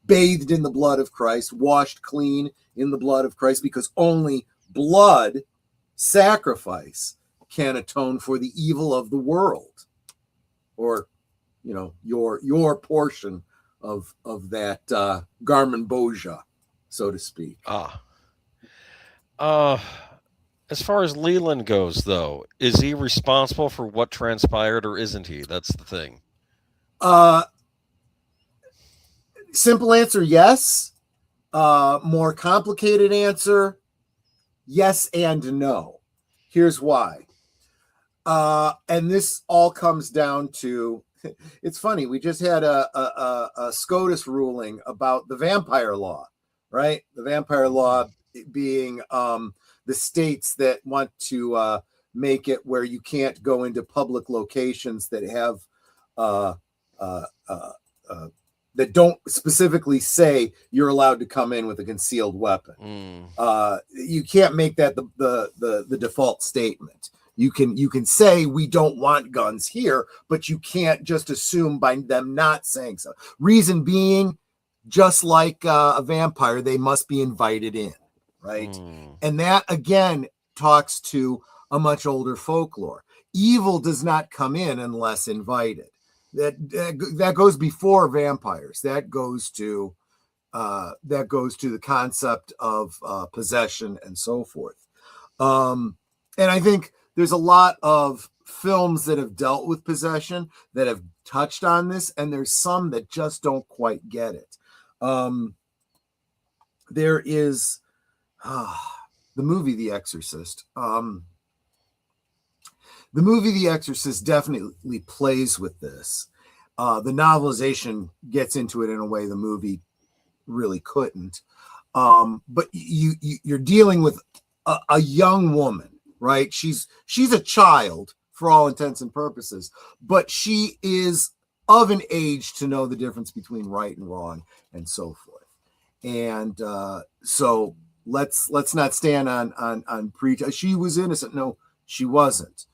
bathed in the blood of Christ, washed clean in the blood of Christ, because only blood sacrifice can atone for the evil of the world, or your portion of that Garmin Boja, so to speak. As far as Leland goes, though, is he responsible for what transpired, or isn't he? That's the thing. Simple answer, yes. More complicated answer, yes and no. Here's why. And this all comes down to, it's funny, we just had a SCOTUS ruling about the vampire law, right? The vampire law being the states that want to make it where you can't go into public locations that have that don't specifically say you're allowed to come in with a concealed weapon. You can't make that the default statement. You can say we don't want guns here, but you can't just assume by them not saying so. Reason being, just like a vampire, they must be invited in, right? And that again talks to a much older folklore. Evil does not come in unless invited. That goes before vampires. That goes to the concept of possession and so forth. And I think there's a lot of films that have dealt with possession that have touched on this, and there's some that just don't quite get it. There is the movie The Exorcist. The movie The Exorcist definitely plays with this. The novelization gets into it in a way the movie really couldn't. But you're dealing with a young woman, right? She's a child for all intents and purposes, but she is of an age to know the difference between right and wrong and so forth. And so let's not stand on pretense. She was innocent. No, she wasn't.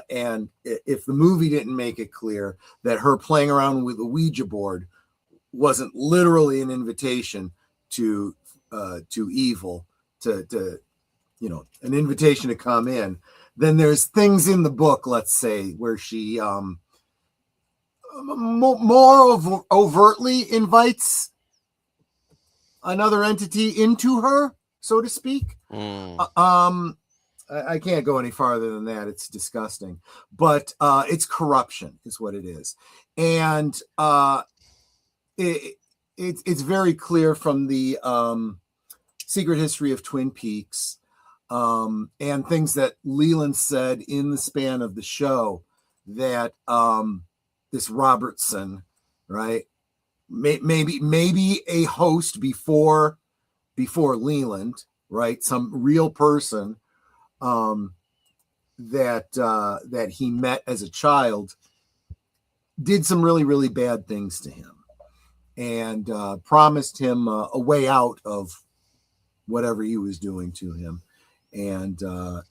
And if the movie didn't make it clear that her playing around with a Ouija board wasn't literally an invitation to evil, to an invitation to come in, then there's things in the book, let's say, where she more overtly invites another entity into her, so to speak. I can't go any farther than that. It's disgusting, but it's corruption is what it is. And it's very clear from the Secret History of Twin Peaks and things that Leland said in the span of the show that this Robertson, right, maybe a host before Leland, right, some real person that he met as a child, did some really, really bad things to him and promised him a way out of whatever he was doing to him. And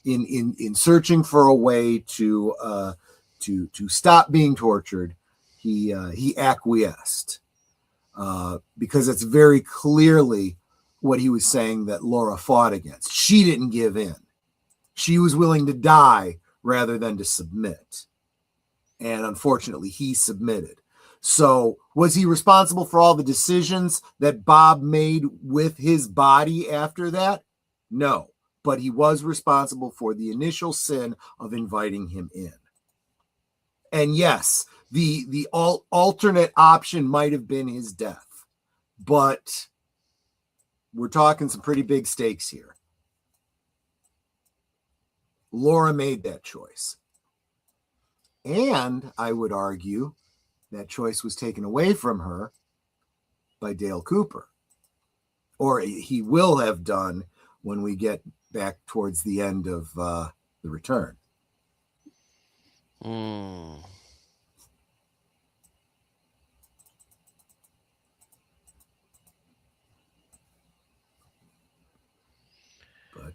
in searching for a way to stop being tortured, he acquiesced because it's very clearly what he was saying that Laura fought against. She didn't give in. She was willing to die rather than to submit. And unfortunately, he submitted. So was he responsible for all the decisions that Bob made with his body after that? No, but he was responsible for the initial sin of inviting him in. And yes, the alternate option might have been his death, but we're talking some pretty big stakes here. Laura made that choice. And I would argue that choice was taken away from her by Dale Cooper, or he will have done when we get back towards the end of The Return. Hmm. But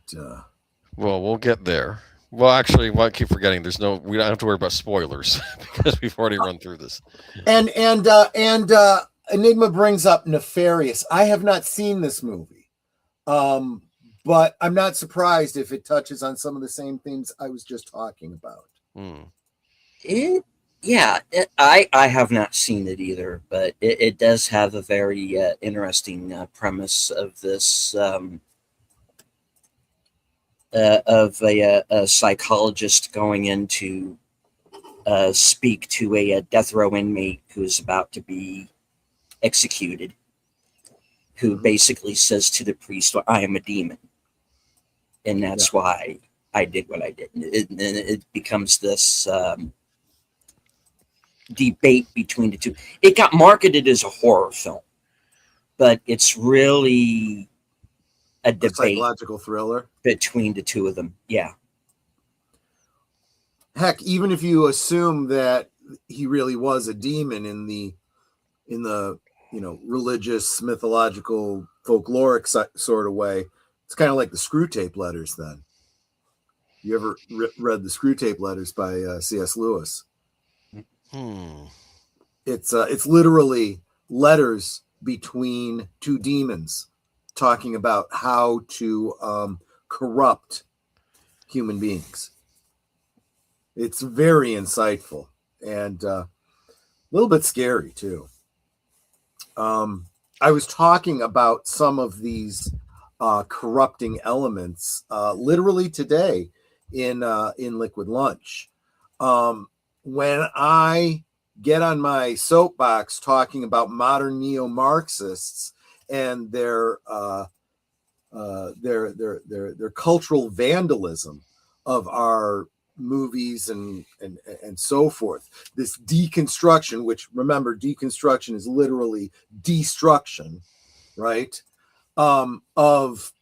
Well, we'll get there. Well, actually, I keep forgetting. We don't have to worry about spoilers because we've already run through this. and Enigma brings up Nefarious. I have not seen this movie, but I'm not surprised if it touches on some of the same themes I was just talking about. I have not seen it either, but it does have a very interesting premise of this of a psychologist going in to speak to a death row inmate who's about to be executed, who basically says to the priest, well, I am a demon, and that's why I did what I did. And it becomes this debate between the two. It got marketed as a horror film, but it's really a debate, psychological thriller between the two of them. Yeah. Heck, even if you assume that he really was a demon in the religious, mythological, folkloric sort of way, it's kind of like the Screw Tape Letters. Then, you ever read the Screw Tape Letters by C.S. Lewis? It's literally letters between two demons talking about how to corrupt human beings. It's very insightful and a little bit scary too. I was talking about some of these corrupting elements literally today in Liquid Lunch. When I get on my soapbox talking about modern neo-Marxists and their cultural vandalism of our movies and so forth, this deconstruction, which, remember, deconstruction is literally destruction, right? Of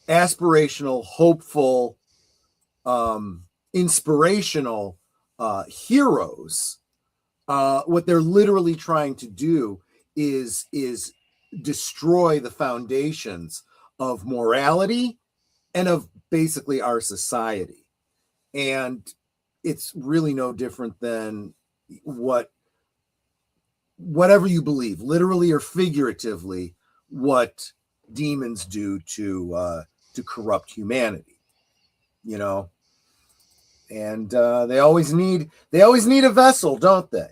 aspirational, hopeful, inspirational heroes. What they're literally trying to do is destroy the foundations of morality and of basically our society. And it's really no different than whatever you believe, literally or figuratively, what demons do to corrupt humanity, and they always need a vessel, don't they?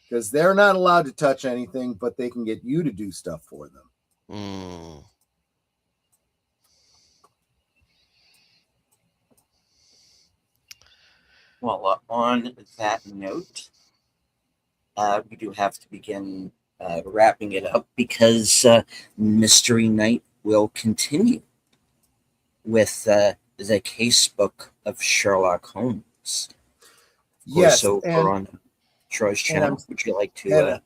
Because they're not allowed to touch anything, but they can get you to do stuff for them. Well, on that note, we do have to begin wrapping it up because Mystery Night will continue with the casebook of Sherlock Holmes. Yes, over on Troy's channel. Would you like to?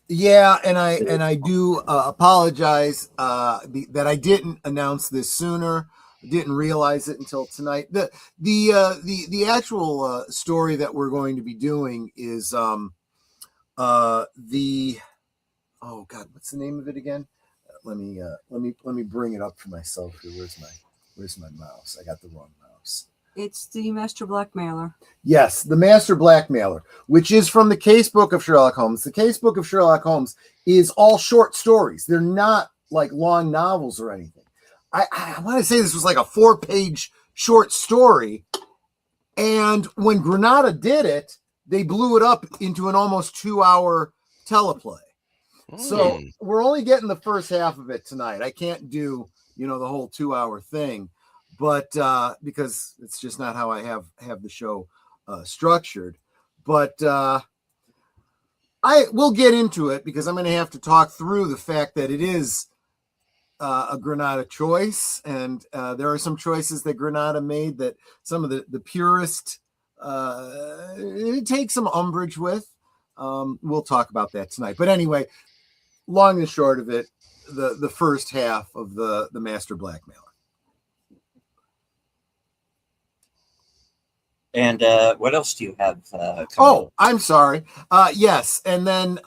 And I do apologize that I didn't announce this sooner. Didn't realize it until tonight. The actual story that we're going to be doing is oh God, what's the name of it again? Let me bring it up for myself here. Where's my mouse? I got the wrong mouse. It's the Master Blackmailer. Yes, the Master Blackmailer, which is from the Casebook of Sherlock Holmes. The Casebook of Sherlock Holmes is all short stories. They're not like long novels or anything. I want to say this was like a 4-page short story. And when Granada did it, they blew it up into an almost 2-hour teleplay. So we're only getting the first half of it tonight. I can't do, the whole 2-hour thing, but because it's just not how I have the show structured. But I will get into it because I'm going to have to talk through the fact that it is a Granada choice, and there are some choices that Granada made that some of the purist take some umbrage with. We'll talk about that tonight. But anyway, long and short of it, the first half of the Master Blackmailer. And what else do you have? I'm sorry. Yes, and then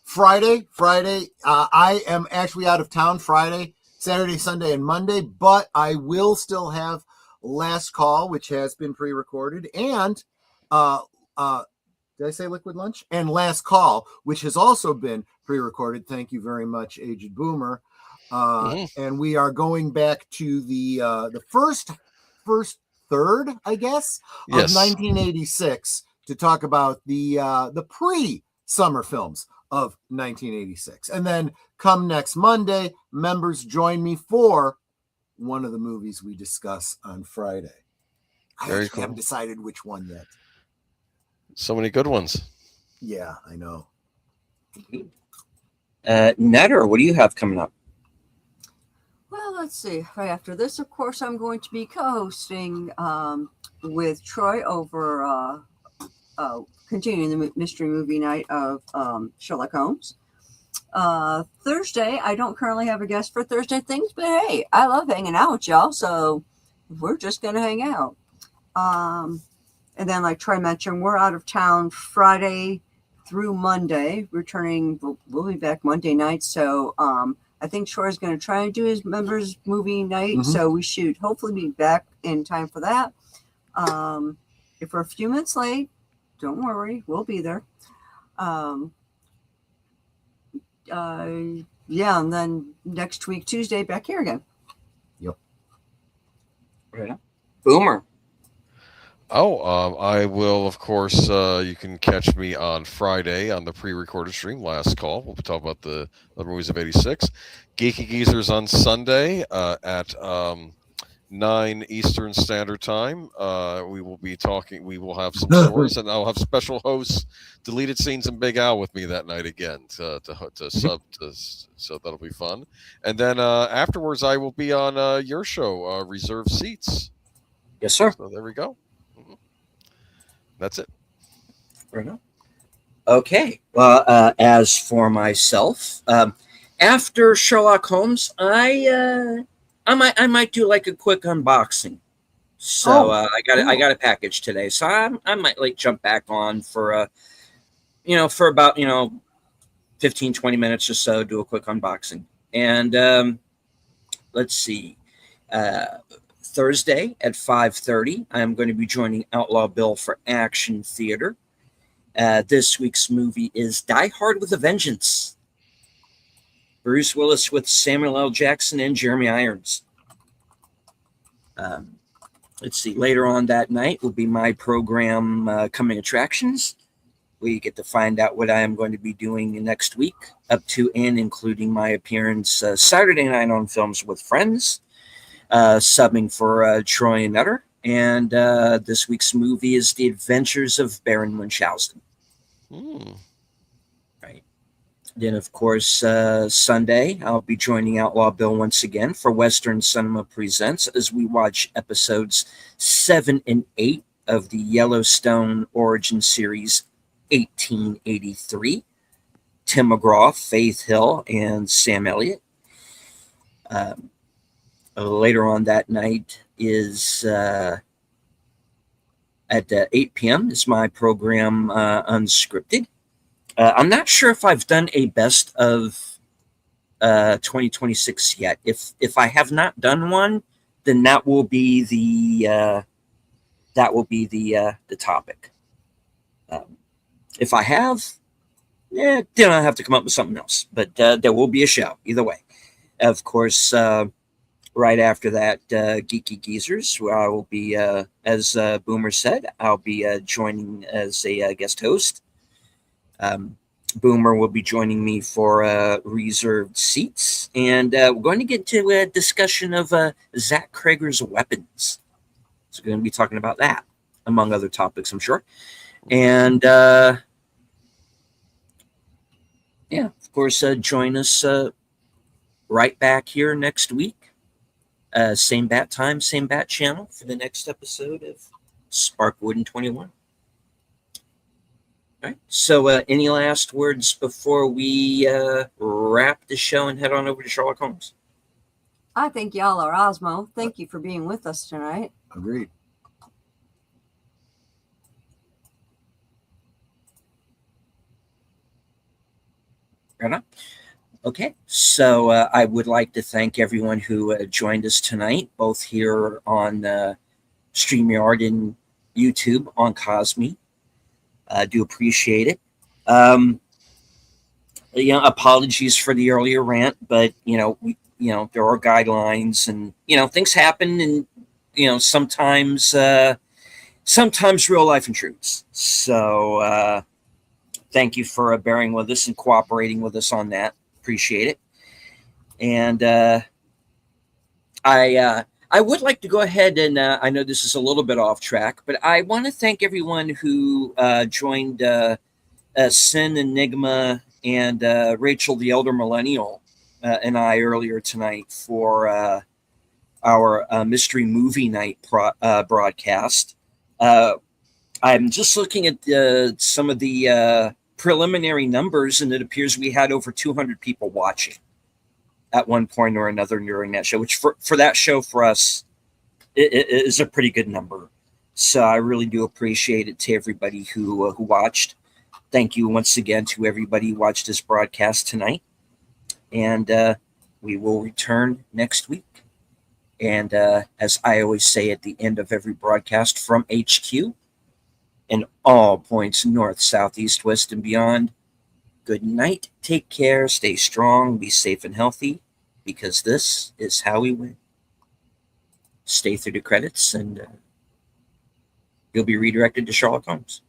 Friday. I am actually out of town Friday, Saturday, Sunday, and Monday, but I will still have Last Call, which has been pre-recorded, and did I say Liquid Lunch? And Last Call, which has also been pre-recorded. Thank you very much, Aged Boomer. And we are going back to the first third, I guess, of 1986 to talk about the pre-summer films of 1986. And then come next Monday, members join me for one of the movies we discuss on Friday. I haven't decided which one yet. So many good ones. Yeah, I know. Netter, what do you have coming up? Well, let's see. Right after this, of course, I'm going to be co-hosting with Troy over continuing the mystery movie night of Sherlock Holmes. Thursday, I don't currently have a guest for Thursday things, but hey, I love hanging out with y'all, so we're just going to hang out. And then, like Troy mentioned, we're out of town Friday through Monday. Returning, we'll be back Monday night, so I think Troy's going to try and do his members movie night, so we should hopefully be back in time for that. If we're a few minutes late, don't worry, we'll be there. Yeah, and then next week, Tuesday, back here again. Yep. Right. Boomer. I will, of course, you can catch me on Friday on the pre-recorded stream, Last Call. We'll be talking about the movies of 86. Geeky Geezers on Sunday at 9 Eastern Standard Time. We will be talking, we will have some stories, and I'll have special hosts, Deleted Scenes and Big Al with me that night again to sub, so that'll be fun. And then afterwards, I will be on your show, Reserved Seats. Yes, sir. So there we go. That's it. Right on. Okay. Well, as for myself, after Sherlock Holmes, I might do like a quick unboxing. So I got a package today, so I might like jump back on for for about 15, 20 minutes or so, do a quick unboxing. And let's see. Thursday at 5:30, I'm going to be joining Outlaw Bill for Action Theater. This week's movie is Die Hard with a Vengeance. Bruce Willis with Samuel L. Jackson and Jeremy Irons. Let's see. Later on that night will be my program, Coming Attractions. We get to find out what I am going to be doing next week, up to and including my appearance Saturday night on Films with Friends. Subbing for Troy and Nutter. And this week's movie is The Adventures of Baron Munchausen. Right. Then, of course, Sunday, I'll be joining Outlaw Bill once again for Western Cinema Presents as we watch episodes 7 and 8 of the Yellowstone Origin Series 1883. Tim McGraw, Faith Hill, and Sam Elliott. Later on that night is at 8 p.m. is my program Unscripted. I'm not sure if I've done a best of 2026 yet. If I have not done one, then that will be the topic. If I have, then I'll have to come up with something else. But there will be a show either way. Of course. Right after that, Geeky Geezers, where I will be, as Boomer said, I'll be joining as a guest host. Boomer will be joining me for Reserved Seats. And we're going to get to a discussion of Zach Krager's weapons. So we're going to be talking about that, among other topics, I'm sure. And, of course, join us right back here next week. Same bat time, same bat channel for the next episode of Sparkwood and 21. All right. So, any last words before we wrap the show and head on over to Sherlock Holmes? I think y'all are Osmo. Thank you for being with us tonight. Agreed. Right on. Okay, so I would like to thank everyone who joined us tonight, both here on StreamYard and YouTube on Cosme. I do appreciate it. Apologies for the earlier rant, but there are guidelines, and things happen, and sometimes real life intrudes. So thank you for bearing with us and cooperating with us on that. Appreciate it. And I would like to go ahead and I know this is a little bit off track, but I want to thank everyone who joined Sin Enigma and Rachel the Elder Millennial and I earlier tonight for our mystery movie night broadcast. I'm just looking at some of the preliminary numbers, and it appears we had over 200 people watching at one point or another during that show, which for that show for us it is a pretty good number. So I really do appreciate it to everybody who watched. Thank you once again to everybody who watched this broadcast tonight, and we will return next week. And as I always say at the end of every broadcast from HQ, and all points north, south, east, west, and beyond, good night, take care, stay strong, be safe and healthy, because this is how we win. Stay through the credits, and you'll be redirected to Sherlock Holmes.